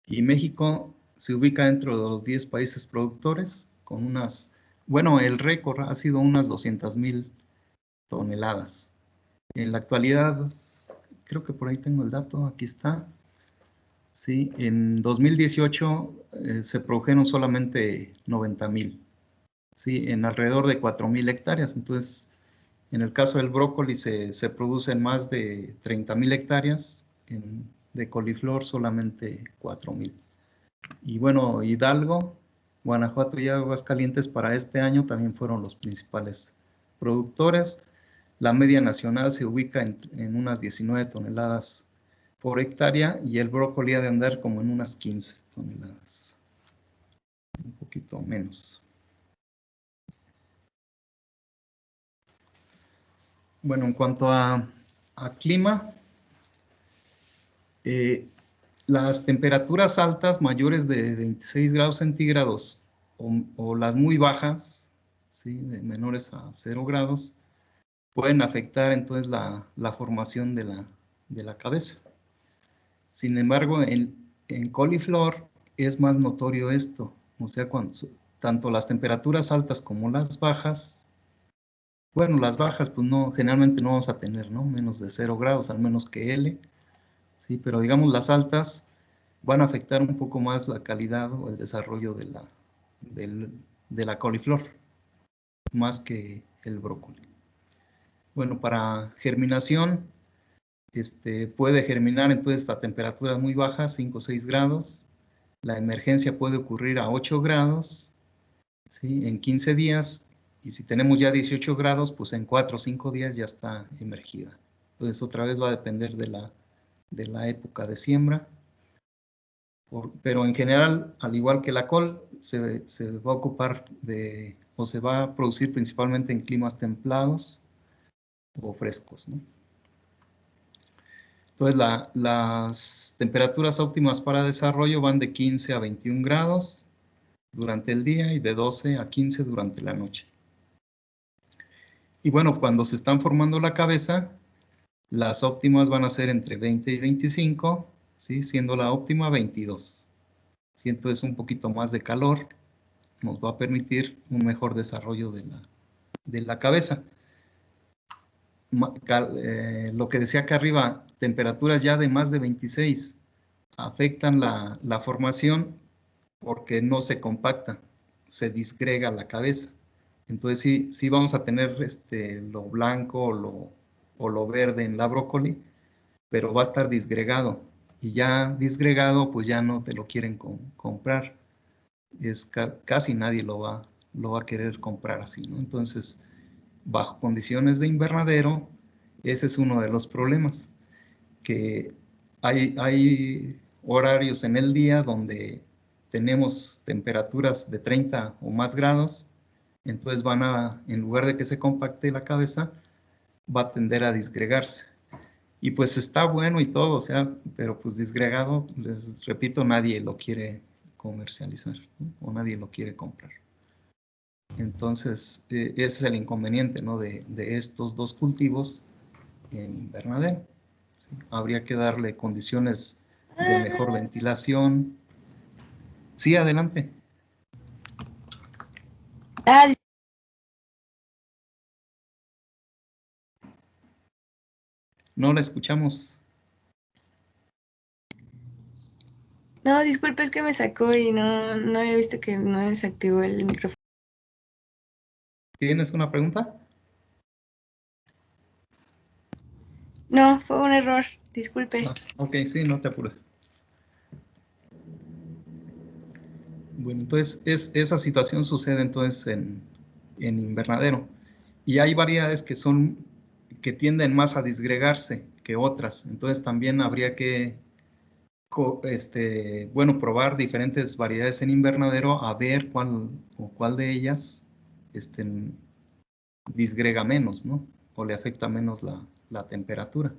Y México se ubica dentro de los 10 países productores, con bueno, el récord ha sido unas 200,000 toneladas. En la actualidad, creo que por ahí tengo el dato, aquí está. Sí, en 2018 se produjeron solamente 90,000, sí, en alrededor de 4,000 hectáreas. Entonces, en el caso del brócoli se producen más de 30,000 hectáreas, de coliflor solamente 4,000. Y bueno, Hidalgo, Guanajuato y Aguascalientes para este año también fueron los principales productores. La media nacional se ubica en unas 19 toneladas por hectárea y el brócoli ha de andar como en unas 15 toneladas, un poquito menos. Bueno, en cuanto a clima, las temperaturas altas mayores de 26 grados centígrados o las muy bajas, ¿sí? De menores a 0 grados, pueden afectar entonces la formación de la cabeza. Sin embargo, en coliflor es más notorio esto, o sea, tanto las temperaturas altas como las bajas, bueno, las bajas pues generalmente no vamos a tener, ¿no? Menos de 0 grados, al menos que L, ¿sí? Pero digamos las altas van a afectar un poco más la calidad o el desarrollo de la coliflor, más que el brócoli. Bueno, para germinación, puede germinar entonces a temperaturas muy bajas, 5 o 6 grados. La emergencia puede ocurrir a 8 grados, ¿sí? En 15 días, y si tenemos ya 18 grados, pues en 4 o 5 días ya está emergida. Entonces otra vez va a depender de la época de siembra. Pero en general, al igual que la col, se va a ocupar o se va a producir principalmente en climas templados o frescos, ¿no? Entonces, las temperaturas óptimas para desarrollo van de 15 a 21 grados durante el día y de 12 a 15 durante la noche. Y bueno, cuando se están formando la cabeza, las óptimas van a ser entre 20 y 25, ¿sí? Siendo la óptima 22. Si entonces un poquito más de calor nos va a permitir un mejor desarrollo de la cabeza. Lo que decía acá arriba, temperaturas ya de más de 26 afectan la formación porque no se compacta, se disgrega la cabeza. Entonces sí vamos a tener lo blanco o lo verde en la brócoli, pero va a estar disgregado. Y ya disgregado, pues ya no te lo quieren comprar. Casi nadie lo va a querer comprar así, ¿no? Entonces, bajo condiciones de invernadero, ese es uno de los problemas, que hay horarios en el día donde tenemos temperaturas de 30 o más grados, entonces en lugar de que se compacte la cabeza, va a tender a disgregarse. Y pues está bueno y todo, o sea, pero pues disgregado, les repito, nadie lo quiere comercializar, ¿no? O nadie lo quiere comprar. Entonces, ese es el inconveniente, ¿no? de estos dos cultivos en invernadero. ¿Sí? Habría que darle condiciones de mejor ventilación. Sí, adelante. No la escuchamos. No, disculpe, es que me sacó y no había visto que no desactivó el micrófono. ¿Tienes una pregunta? No, fue un error, disculpe. Ok, sí, no te apures. Bueno, entonces esa situación sucede entonces en invernadero. Y hay variedades que tienden más a disgregarse que otras. Entonces también habría que probar diferentes variedades en invernadero a ver cuál de ellas disgrega menos, ¿no? O le afecta menos la temperatura.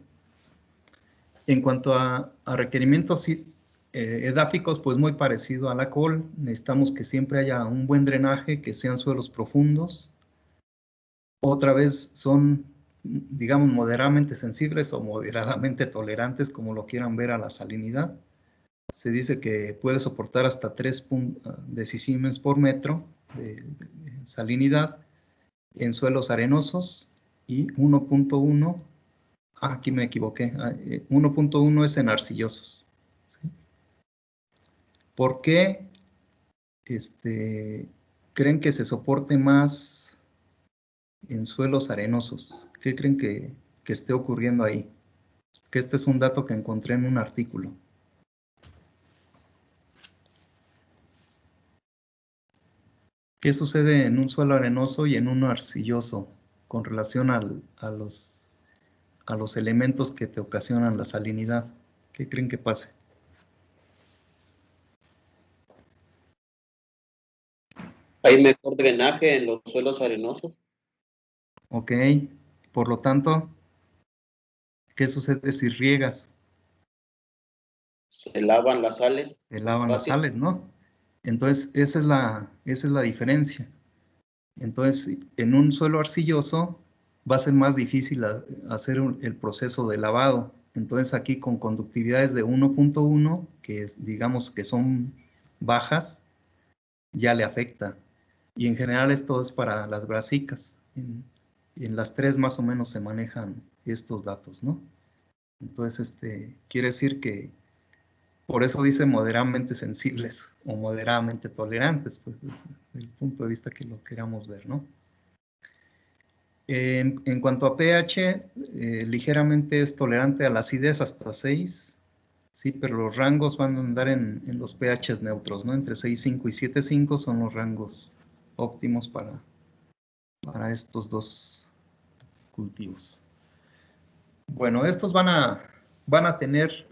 En cuanto a requerimientos edáficos, pues muy parecido a la col, necesitamos que siempre haya un buen drenaje, que sean suelos profundos. Otra vez son, digamos, moderadamente sensibles o moderadamente tolerantes, como lo quieran ver, a la salinidad. Se dice que puede soportar hasta 3 decisiemens por metro de salinidad en suelos arenosos y 1.1, aquí me equivoqué, 1.1 es en arcillosos. ¿Sí? ¿Por qué creen que se soporte más en suelos arenosos? ¿Qué creen que esté ocurriendo ahí? Que este es un dato que encontré en un artículo. ¿Qué sucede en un suelo arenoso y en uno arcilloso con relación a los elementos que te ocasionan la salinidad? ¿Qué creen que pase? ¿Hay mejor drenaje en los suelos arenosos? Ok, por lo tanto, ¿qué sucede si riegas? ¿Se lavan las sales? Se Más lavan las fácil. sales, ¿no? Entonces, esa es la diferencia. Entonces, en un suelo arcilloso va a ser más difícil hacer el proceso de lavado. Entonces, aquí con conductividades de 1.1, que digamos que son bajas, ya le afecta. Y en general esto es para las brasicas. En las 3 más o menos se manejan estos datos, ¿no? Entonces, quiere decir que por eso dice moderadamente sensibles o moderadamente tolerantes, pues desde el punto de vista que lo queramos ver, ¿no? En cuanto a pH, ligeramente es tolerante a la acidez hasta 6, sí, pero los rangos van a andar en los pHs neutros, ¿no? Entre 6,5 y 7,5 son los rangos óptimos para estos dos cultivos. Bueno, estos van a tener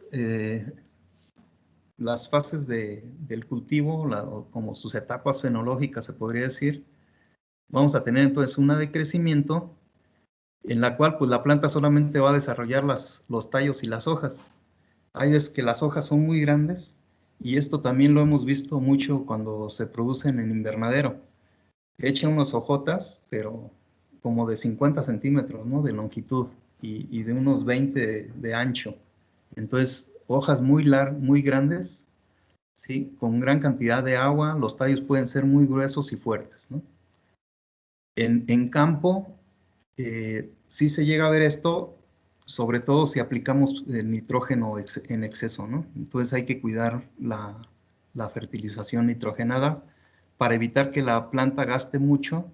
las fases del cultivo, o como sus etapas fenológicas se podría decir, vamos a tener entonces una de crecimiento en la cual pues la planta solamente va a desarrollar los tallos y las hojas. Hay veces que las hojas son muy grandes y esto también lo hemos visto mucho cuando se producen en invernadero. Echa unos hojotas, pero como de 50 centímetros, ¿no? De longitud y de unos 20 de ancho. Entonces, hojas muy grandes, ¿sí? Con gran cantidad de agua, los tallos pueden ser muy gruesos y fuertes, ¿no? En campo, sí se llega a ver esto, sobre todo si aplicamos el nitrógeno en exceso, ¿no? Entonces hay que cuidar la fertilización nitrogenada para evitar que la planta gaste mucho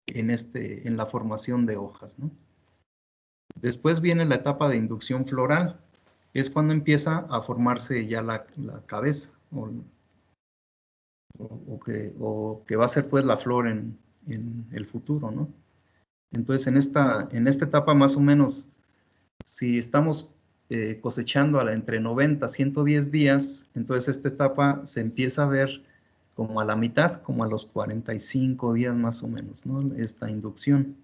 en la formación de hojas, ¿no? Después viene la etapa de inducción floral, es cuando empieza a formarse ya la cabeza, o que va a ser pues la flor en el futuro, ¿no? Entonces en esta etapa más o menos, si estamos cosechando entre 90 a 110 días, entonces esta etapa se empieza a ver como a la mitad, como a los 45 días más o menos, ¿no? Esta inducción.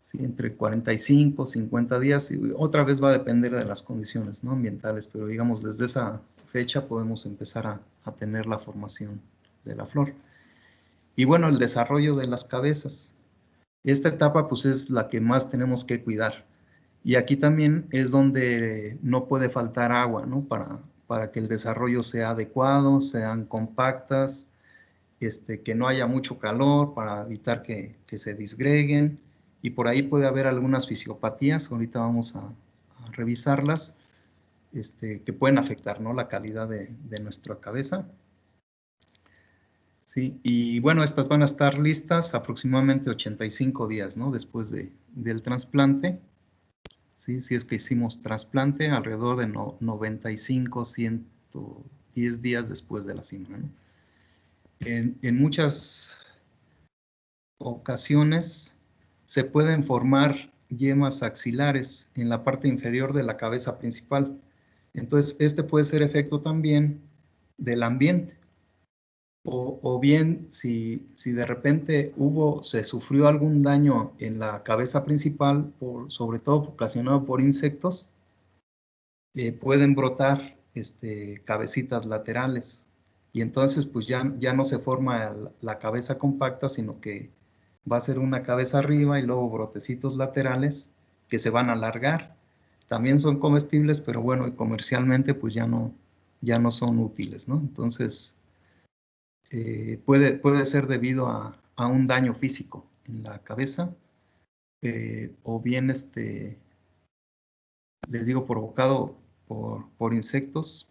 Sí, entre 45, 50 días, y otra vez va a depender de las condiciones, ¿no? Ambientales, pero digamos desde esa fecha podemos empezar a tener la formación de la flor. Y bueno, el desarrollo de las cabezas. Esta etapa pues es la que más tenemos que cuidar. Y aquí también es donde no puede faltar agua, ¿no? Para que el desarrollo sea adecuado, sean compactas, que no haya mucho calor, para evitar que se disgreguen. Y por ahí puede haber algunas fisiopatías, ahorita vamos a revisarlas, que pueden afectar, ¿no? La calidad de nuestra cabeza. Sí, y bueno, estas van a estar listas aproximadamente 85 días, ¿no? Después del trasplante. ¿Sí? Si es que hicimos trasplante, alrededor de 95, 110 días después de la siembra, ¿no? En muchas ocasiones se pueden formar yemas axilares en la parte inferior de la cabeza principal. Entonces, este puede ser efecto también del ambiente. O bien, si de repente se sufrió algún daño en la cabeza principal, sobre todo ocasionado por insectos, pueden brotar cabecitas laterales. Y entonces, pues ya no se forma la cabeza compacta, sino que va a ser una cabeza arriba y luego brotecitos laterales que se van a alargar. También son comestibles, pero bueno, y comercialmente pues ya no son útiles, ¿no? Entonces, puede ser debido a un daño físico en la cabeza, o bien, les digo, provocado por insectos,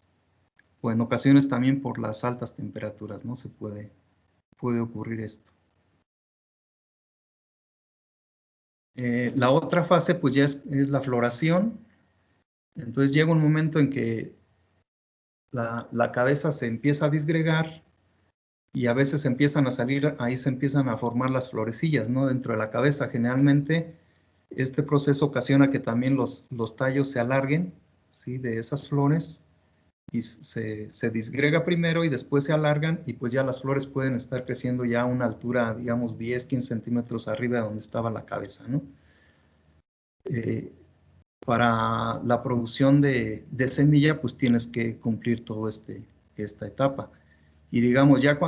o en ocasiones también por las altas temperaturas, ¿no? Se puede ocurrir esto. La otra fase pues ya es la floración. Entonces llega un momento en que la cabeza se empieza a disgregar y a veces empiezan a salir, ahí se empiezan a formar las florecillas, ¿no? Dentro de la cabeza. Generalmente este proceso ocasiona que también los tallos se alarguen, ¿sí? De esas flores, y se disgrega primero y después se alargan, y pues ya las flores pueden estar creciendo ya a una altura, digamos, 10, 15 centímetros arriba de donde estaba la cabeza, ¿no? Para la producción de semilla, pues tienes que cumplir todo esta etapa. Y digamos, ya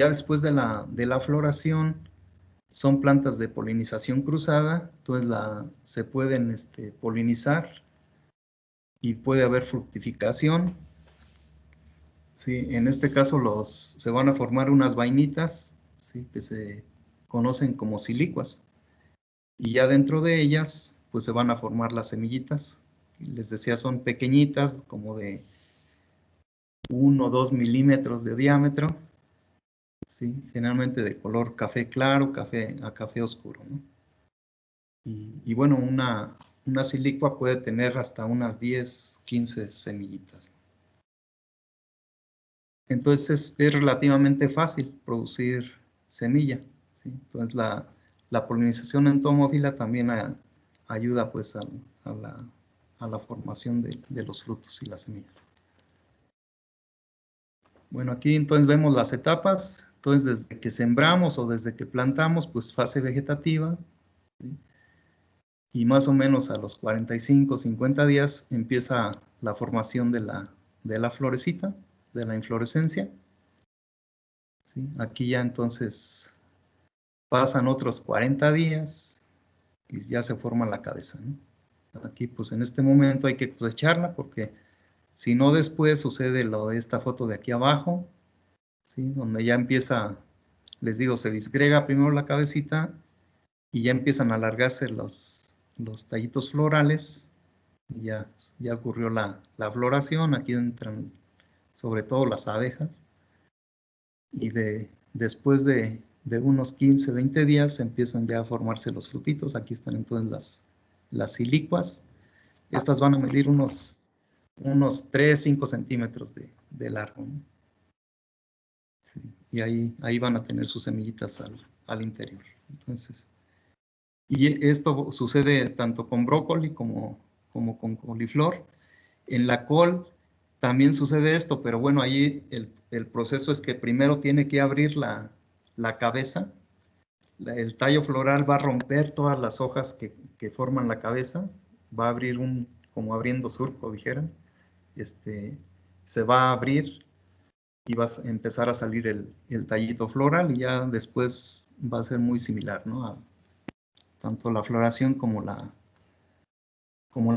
después de la floración, son plantas de polinización cruzada, entonces se pueden polinizar y puede haber fructificación. Sí, en este caso se van a formar unas vainitas, ¿sí? Que se conocen como silicuas. Y ya dentro de ellas, pues se van a formar las semillitas. Les decía, son pequeñitas, como de 1 o 2 milímetros de diámetro, ¿sí? Generalmente de color café claro, a café oscuro, ¿no? Y bueno, una silicua puede tener hasta unas 10, 15 semillitas. Entonces es relativamente fácil producir semilla, ¿sí? Entonces la polinización entomófila también ayuda pues a la formación de los frutos y las semillas. Bueno, aquí entonces vemos las etapas. Entonces, desde que sembramos o desde que plantamos, pues fase vegetativa. ¿Sí? Y más o menos a los 45, 50 días empieza la formación de la florecita, de la inflorescencia. ¿Sí? Aquí ya entonces pasan otros 40 días y ya se forma la cabeza, ¿no? Aquí pues en este momento hay que cosecharla porque si no después sucede lo de esta foto de aquí abajo, ¿sí? Donde ya empieza, les digo, se disgrega primero la cabecita y ya empiezan a alargarse los tallitos florales y ya ocurrió la floración. Aquí entran sobre todo las abejas y después de unos 15, 20 días empiezan ya a formarse los frutitos. Aquí están entonces las silicuas. Estas van a medir unos 3, 5 centímetros de largo, ¿no? Sí, y ahí van a tener sus semillitas al interior. Entonces, y esto sucede tanto con brócoli como con coliflor. En la col también sucede esto, pero bueno, ahí el proceso es que primero tiene que abrir la cabeza. El tallo floral va a romper todas las hojas que forman la cabeza, va a abrir como abriendo surco, dijeran. Se va a abrir y va a empezar a salir el tallito floral y ya después va a ser muy similar, ¿no? Tanto la floración como la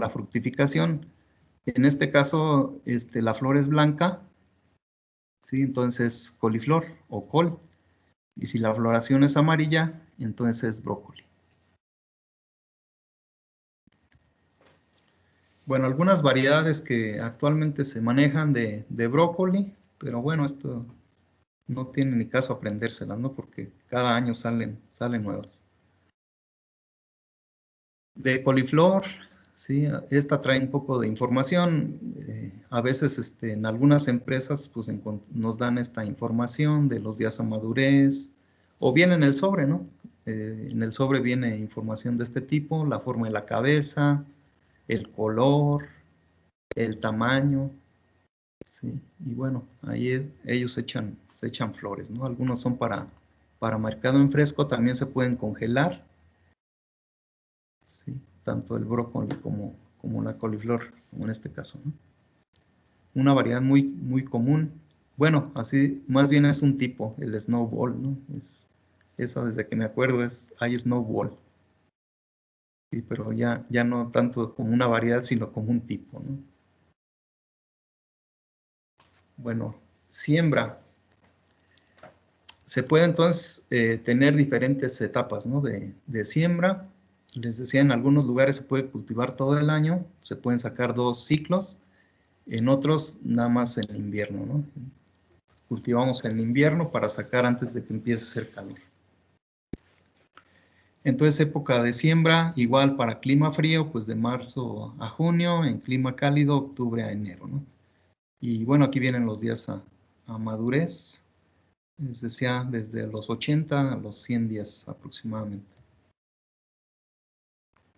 fructificación. En este caso, la flor es blanca, ¿sí? Entonces coliflor o col. Y si la floración es amarilla, entonces es brócoli. Bueno, algunas variedades que actualmente se manejan de brócoli, pero bueno, esto no tiene ni caso aprendérselas, ¿no? Porque cada año salen nuevas. De coliflor, sí, esta trae un poco de información. A veces en algunas empresas pues, nos dan esta información de los días a madurez, o bien en el sobre, ¿no? En el sobre viene información de este tipo, la forma de la cabeza, el color, el tamaño, ¿sí? Y bueno, ahí ellos se echan flores, ¿no? Algunos son para mercado en fresco, también se pueden congelar, ¿sí? Tanto el brócoli como la coliflor, como en este caso, ¿no? Una variedad muy, muy común. Bueno, así más bien es un tipo, el snowball, ¿no? Eso desde que me acuerdo hay snowball. Sí, pero ya no tanto como una variedad, sino como un tipo, ¿no? Bueno, siembra. Se puede entonces tener diferentes etapas, ¿no? de siembra. Les decía, en algunos lugares se puede cultivar todo el año, se pueden sacar 2 ciclos, en otros nada más en invierno, ¿no? Cultivamos en invierno para sacar antes de que empiece a hacer calor. Entonces, época de siembra, igual para clima frío, pues de marzo a junio, en clima cálido, octubre a enero, ¿no? Y bueno, aquí vienen los días a madurez, les decía, desde los 80 a los 100 días aproximadamente.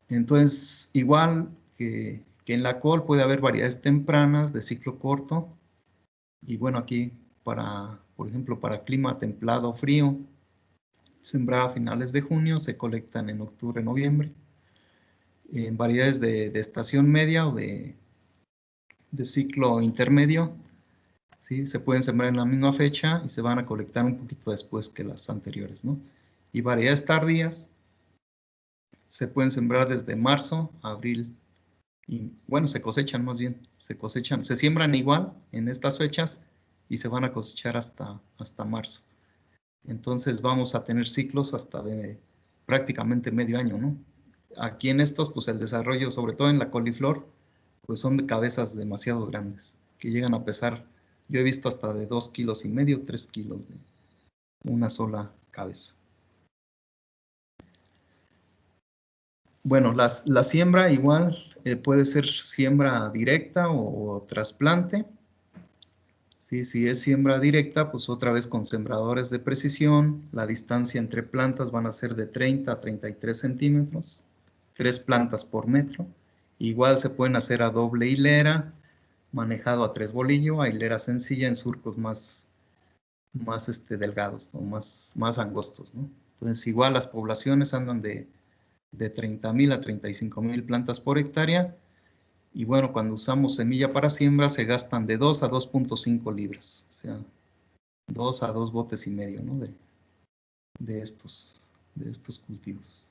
Entonces, igual que en la col puede haber variedades tempranas de ciclo corto. Y bueno, aquí por ejemplo, para clima templado o frío, sembrar a finales de junio, se colectan en octubre, noviembre. En variedades de estación media o de ciclo intermedio, ¿sí? Se pueden sembrar en la misma fecha y se van a colectar un poquito después que las anteriores, ¿no? Y variedades tardías se pueden sembrar desde marzo a abril. Y bueno, se cosechan más bien, se siembran igual en estas fechas y se van a cosechar hasta marzo. Entonces vamos a tener ciclos hasta de prácticamente medio año, ¿no? Aquí en estos, pues el desarrollo, sobre todo en la coliflor, pues son de cabezas demasiado grandes, que llegan a pesar, yo he visto hasta de 2,5 kilos, 3 kilos de una sola cabeza. Bueno, la siembra igual puede ser siembra directa o trasplante. ¿Sí? Si es siembra directa, pues otra vez con sembradores de precisión. La distancia entre plantas van a ser de 30 a 33 centímetros, 3 plantas por metro. Igual se pueden hacer a doble hilera manejado a 3 bolillo, a hilera sencilla en surcos más delgados, ¿no? más angostos, ¿no? Entonces, igual las poblaciones andan de 30,000 a 35,000 plantas por hectárea. Y bueno, cuando usamos semilla para siembra se gastan de 2 a 2.5 libras, o sea, 2 a 2 botes y medio, ¿no? de estos cultivos.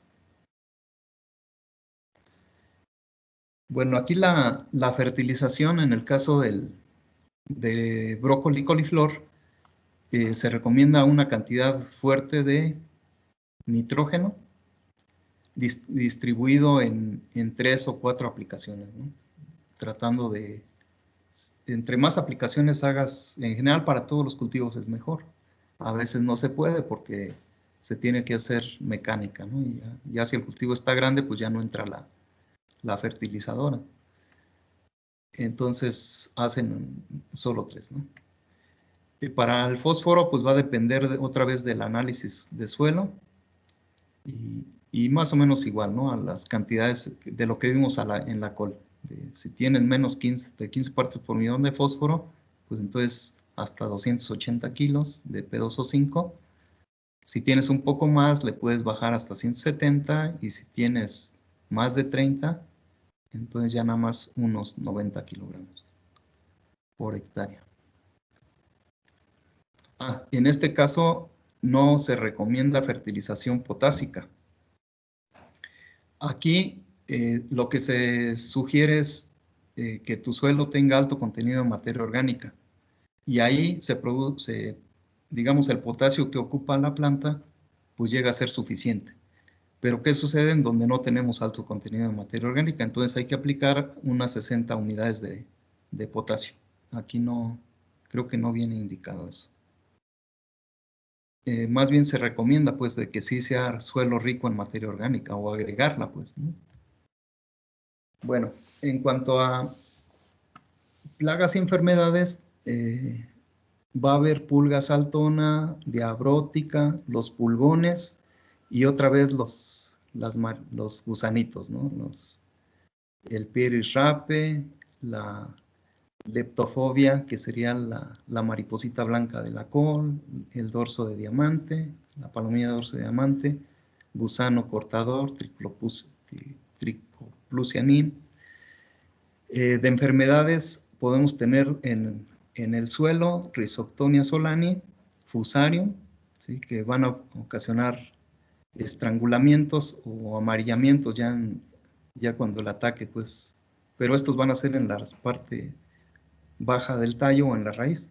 Bueno, aquí la fertilización en el caso de brócoli y coliflor se recomienda una cantidad fuerte de nitrógeno distribuido en 3 o 4 aplicaciones, ¿no? Tratando de, entre más aplicaciones hagas, en general para todos los cultivos es mejor. A veces no se puede porque se tiene que hacer mecánica, ¿no? Y ya si el cultivo está grande, pues ya no entra la fertilizadora. Entonces hacen solo 3, ¿no? Y para el fósforo, pues va a depender otra vez del análisis de suelo y más o menos igual, ¿no? A las cantidades de lo que vimos en la col. Si tienen menos de 15 partes por millón de fósforo, pues entonces hasta 280 kilos de P2O5. Si tienes un poco más, le puedes bajar hasta 170, y si tienes más de 30, entonces ya nada más unos 90 kilogramos por hectárea. En este caso no se recomienda fertilización potásica. Aquí lo que se sugiere es que tu suelo tenga alto contenido de materia orgánica, y ahí se produce, digamos, el potasio que ocupa la planta, pues llega a ser suficiente. Pero ¿qué sucede en donde no tenemos alto contenido de materia orgánica? Entonces hay que aplicar unas 60 unidades de potasio. Aquí no, creo que no viene indicado eso. Más bien se recomienda, pues, de que sí sea suelo rico en materia orgánica o agregarla, pues, ¿no? Bueno, en cuanto a plagas y enfermedades, va a haber pulga saltona, diabrótica, los pulgones y otra vez los gusanitos, ¿no? El pirisrape, la leptofobia, que sería la mariposita blanca de la col, el dorso de diamante, la palomilla de dorso de diamante, gusano cortador, Tricoplusianin. De enfermedades podemos tener en el suelo Rhizoctonia solani, Fusarium, ¿sí? Que van a ocasionar estrangulamientos o amarillamientos ya cuando el ataque, pues, pero estos van a ser en la parte baja del tallo o en la raíz.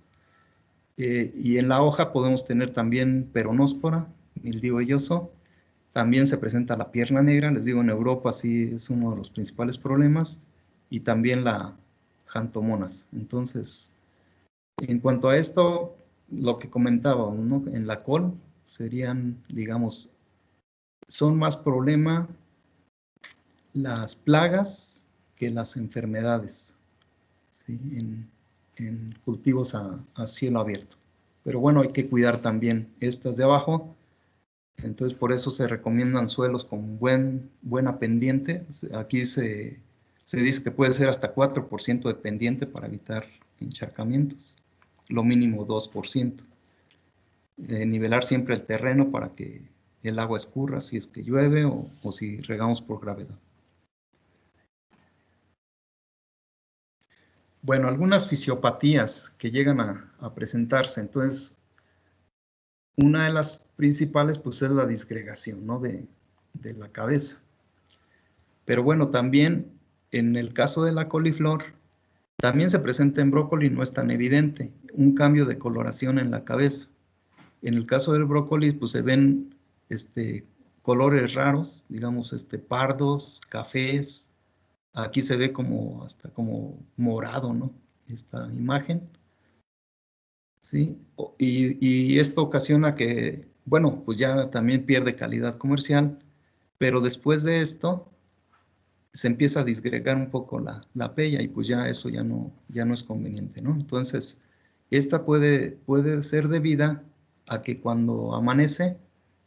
Y en la hoja podemos tener también peronóspora, mildiu velloso. También se presenta la pierna negra, les digo, en Europa sí es uno de los principales problemas, y también la Xanthomonas. Entonces, en cuanto a esto, lo que comentaba, ¿no? En la col serían, digamos, son más problema las plagas que las enfermedades, ¿sí? En cultivos a cielo abierto. Pero bueno, hay que cuidar también estas de abajo. Entonces, por eso se recomiendan suelos con buena pendiente. Aquí se dice que puede ser hasta 4% de pendiente para evitar encharcamientos. Lo mínimo 2%. Nivelar siempre el terreno para que el agua escurra si es que llueve o si regamos por gravedad. Bueno, algunas fisiopatías que llegan a presentarse. Entonces, una de las principales, pues, es la disgregación, ¿no? de la cabeza. Pero bueno, también en el caso de la coliflor, también se presenta en brócoli, no es tan evidente, un cambio de coloración en la cabeza. En el caso del brócoli, pues se ven colores raros, digamos, pardos, cafés. Aquí se ve hasta como morado, ¿no? Esta imagen. ¿Sí? Y esto ocasiona que, bueno, pues ya también pierde calidad comercial, pero después de esto se empieza a disgregar un poco la pella, y pues ya eso ya no es conveniente, ¿no? Entonces, esta puede ser debida a que cuando amanece,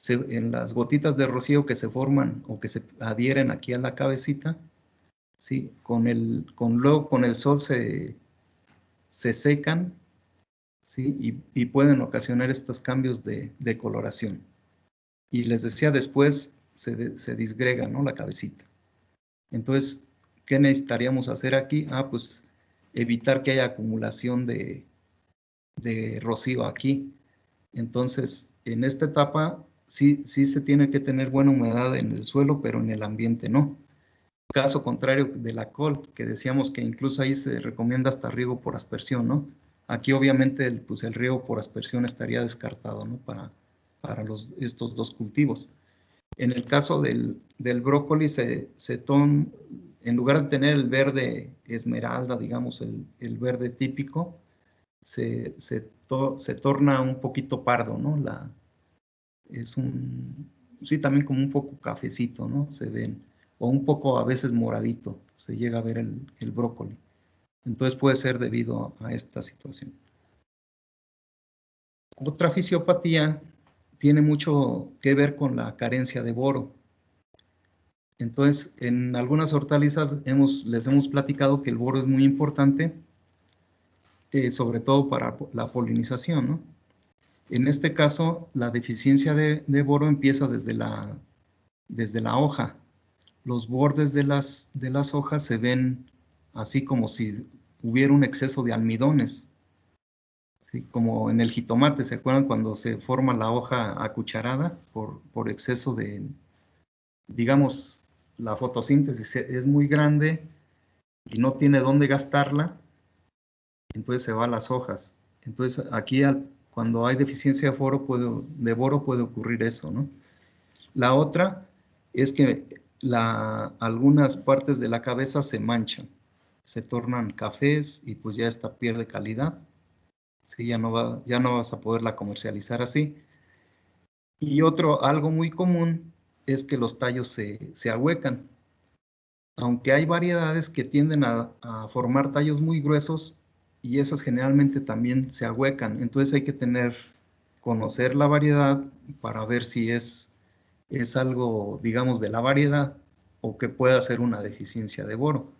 en las gotitas de rocío que se forman o que se adhieren aquí a la cabecita, ¿sí? Luego con el sol se se secan, ¿sí? Y pueden ocasionar estos cambios de coloración. Y les decía, después se disgrega, ¿no? La cabecita. Entonces, ¿qué necesitaríamos hacer aquí? Pues evitar que haya acumulación de rocío aquí. Entonces, en esta etapa sí se tiene que tener buena humedad en el suelo, pero en el ambiente no. Caso contrario de la col, que decíamos que incluso ahí se recomienda hasta riego por aspersión, ¿no? Aquí obviamente pues el riego por aspersión estaría descartado, ¿no? Para estos dos cultivos. En el caso del brócoli, en lugar de tener el verde esmeralda, digamos, el verde típico, se torna un poquito pardo, ¿no? Sí, también como un poco cafecito, ¿no? Se ven, o un poco a veces moradito, se llega a ver el brócoli. Entonces puede ser debido a esta situación. Otra fisiopatía tiene mucho que ver con la carencia de boro. Entonces, en algunas hortalizas les hemos platicado que el boro es muy importante, sobre todo para la polinización, ¿no? En este caso, la deficiencia de boro empieza desde la hoja. Los bordes de las hojas se ven así como si hubiera un exceso de almidones. ¿Sí? Como en el jitomate, ¿se acuerdan cuando se forma la hoja acucharada por exceso de, digamos, la fotosíntesis es muy grande y no tiene dónde gastarla, entonces se va a las hojas. Entonces aquí cuando hay deficiencia de boro puede ocurrir eso, ¿no? La otra es que algunas partes de la cabeza se manchan, se tornan cafés y pues ya esta pierde calidad. Sí, ya no vas a poderla comercializar así. Y algo muy común es que los tallos se ahuecan. Aunque hay variedades que tienden a formar tallos muy gruesos y esas generalmente también se ahuecan. Entonces hay que conocer la variedad para ver si es algo, digamos, de la variedad o que pueda ser una deficiencia de boro.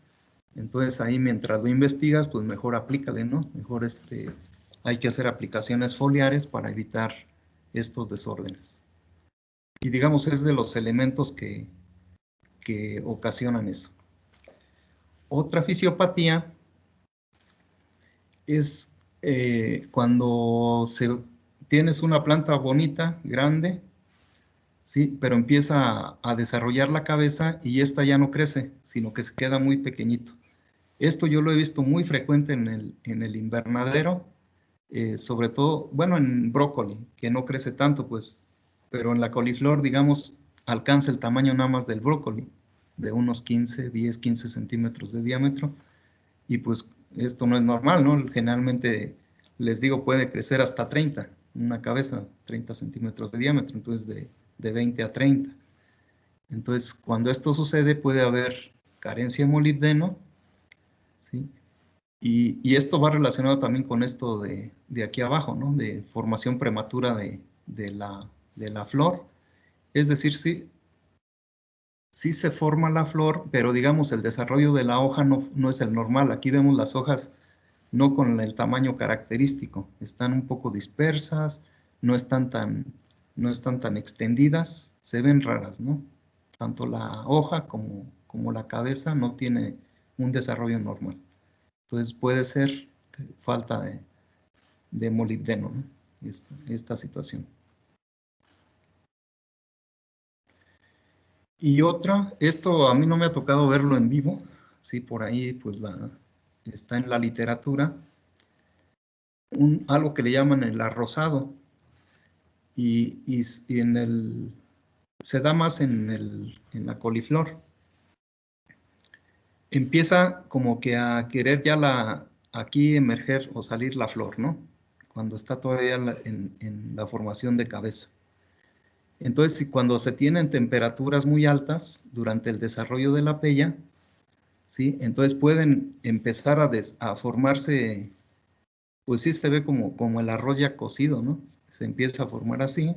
Entonces ahí mientras lo investigas, pues mejor aplícale, ¿no? Mejor hay que hacer aplicaciones foliares para evitar estos desórdenes. Y digamos, es de los elementos que ocasionan eso. Otra fisiopatía es cuando tienes una planta bonita, grande, ¿sí? Pero empieza a desarrollar la cabeza y esta ya no crece, sino que se queda muy pequeñito. Esto yo lo he visto muy frecuente en el invernadero, sobre todo, bueno, en brócoli, que no crece tanto, pues, pero en la coliflor, digamos, alcanza el tamaño nada más del brócoli, de unos 10, 15 centímetros de diámetro, y pues esto no es normal, ¿no? Generalmente, les digo, puede crecer hasta 30, una cabeza, 30 centímetros de diámetro, entonces de 20 a 30. Entonces, cuando esto sucede, puede haber carencia de molibdeno, ¿sí? Y esto va relacionado también con esto de aquí abajo, ¿no? De formación prematura de la flor. Es decir, sí se forma la flor, pero digamos el desarrollo de la hoja no es el normal. Aquí vemos las hojas no con el tamaño característico, están un poco dispersas, no están tan extendidas, se ven raras, ¿no? Tanto la hoja como la cabeza no tiene un desarrollo normal. Entonces puede ser falta de molibdeno, ¿no? Esta situación. Y otra, esto a mí no me ha tocado verlo en vivo, sí, por ahí pues está en la literatura, algo que le llaman el arrozado, y se da más en la coliflor. Empieza como que a querer ya aquí emerger o salir la flor, ¿no? Cuando está todavía en la formación de cabeza. Entonces, cuando se tienen temperaturas muy altas durante el desarrollo de la pella, ¿sí? Entonces pueden empezar a formarse, pues sí se ve como el arroz ya cocido, ¿no? Se empieza a formar así,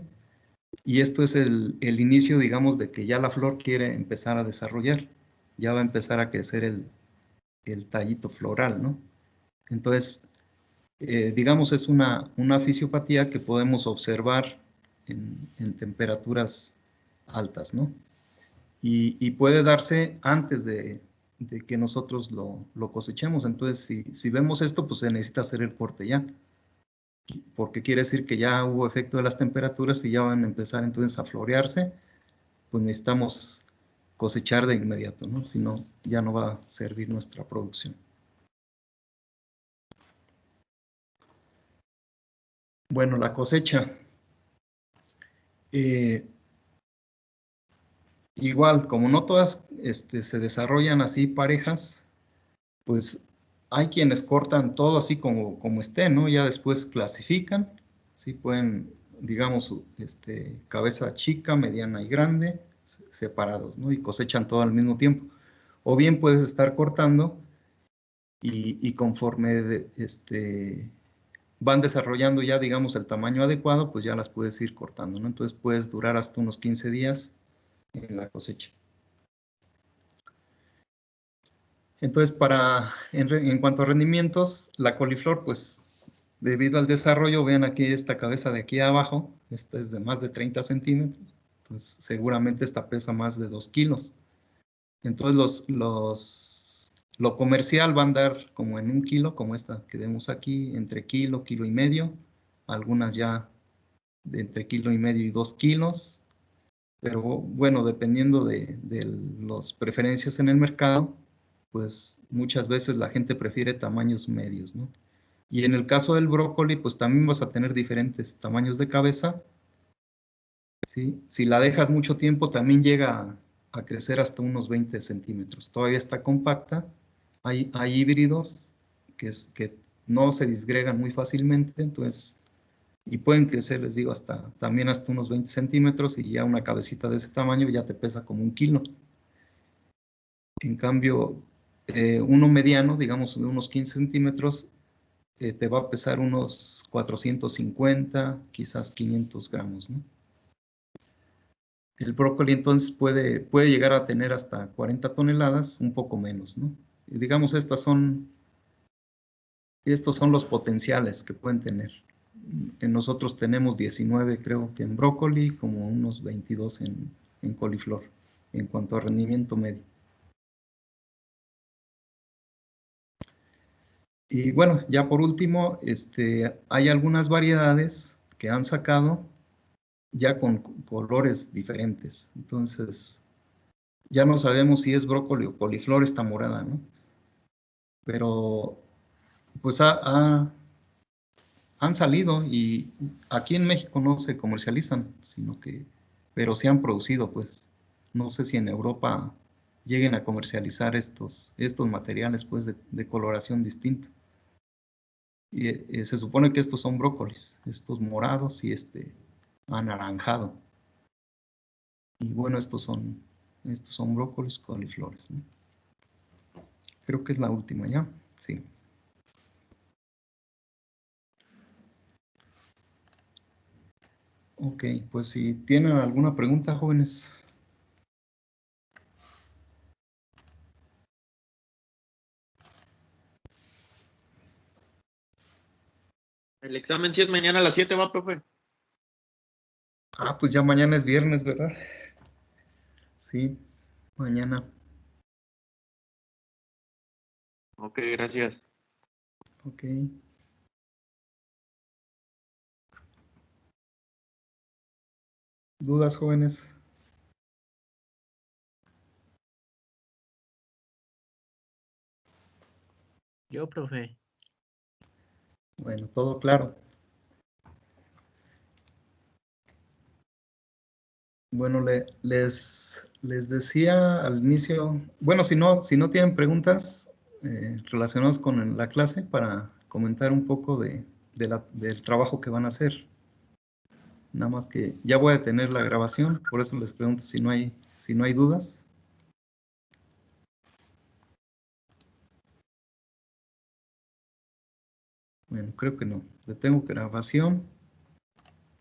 y esto es el inicio, digamos, de que ya la flor quiere empezar a desarrollar, ya va a empezar a crecer el tallito floral, ¿no? Entonces, digamos, es una fisiopatía que podemos observar en temperaturas altas, ¿no? Y puede darse antes de que nosotros lo cosechemos. Entonces, si vemos esto, pues se necesita hacer el corte ya, porque quiere decir que ya hubo efecto de las temperaturas y ya van a empezar entonces a florearse, pues necesitamos cosechar de inmediato, ¿no? Si no, ya no va a servir nuestra producción. Bueno, la cosecha. Igual, como no todas se desarrollan así parejas, pues hay quienes cortan todo así como esté, ¿no? Ya después clasifican, sí pueden, digamos, cabeza chica, mediana y grande, separados, ¿no? Y cosechan todo al mismo tiempo. O bien puedes estar cortando y conforme van desarrollando ya, digamos, el tamaño adecuado, pues ya las puedes ir cortando, ¿no? Entonces puedes durar hasta unos 15 días en la cosecha. Entonces, en cuanto a rendimientos, la coliflor, pues, debido al desarrollo, vean aquí esta cabeza de aquí abajo, esta es de más de 30 centímetros, entonces seguramente esta pesa más de 2 kilos. Entonces, lo comercial va a andar como en 1 kilo, como esta que vemos aquí, entre kilo, kilo y medio, algunas ya de entre kilo y medio y 2 kilos, pero bueno, dependiendo de las preferencias en el mercado, pues muchas veces la gente prefiere tamaños medios, ¿no? Y en el caso del brócoli, pues también vas a tener diferentes tamaños de cabeza, ¿sí? Si la dejas mucho tiempo, también llega a crecer hasta unos 20 centímetros. Todavía está compacta. Hay híbridos que no se disgregan muy fácilmente, entonces, y pueden crecer, les digo, también hasta unos 20 centímetros, y ya una cabecita de ese tamaño ya te pesa como 1 kilo. En cambio, uno mediano, digamos de unos 15 centímetros, te va a pesar unos 450, quizás 500 gramos, ¿no? El brócoli entonces puede llegar a tener hasta 40 toneladas, un poco menos, ¿no? Y digamos, estos son los potenciales que pueden tener. Nosotros tenemos 19, creo que en brócoli, como unos 22 en coliflor, en cuanto a rendimiento medio. Y bueno, ya por último, hay algunas variedades que han sacado ya con colores diferentes. Entonces, ya no sabemos si es brócoli o coliflor esta morada, ¿no? Pero, pues han salido, y aquí en México no se comercializan, pero sí han producido, pues. No sé si en Europa lleguen a comercializar estos materiales, pues, de coloración distinta. Y se supone que estos son brócolis, estos morados y anaranjado. Y bueno, estos son brócolis, coliflores, ¿no? Creo que es la última ya, sí. Ok, pues si tienen alguna pregunta, jóvenes. El examen sí es mañana a las 7, ¿va, profe? Ah, pues ya mañana es viernes, ¿verdad? Sí, mañana. Ok, gracias. Ok. ¿Dudas, jóvenes? Yo, profe. Bueno, todo claro. Bueno, les decía al inicio, bueno, si no tienen preguntas relacionadas con la clase, para comentar un poco del trabajo que van a hacer. Nada más que ya voy a tener la grabación, por eso les pregunto si no hay dudas. Bueno, creo que no. Detengo grabación.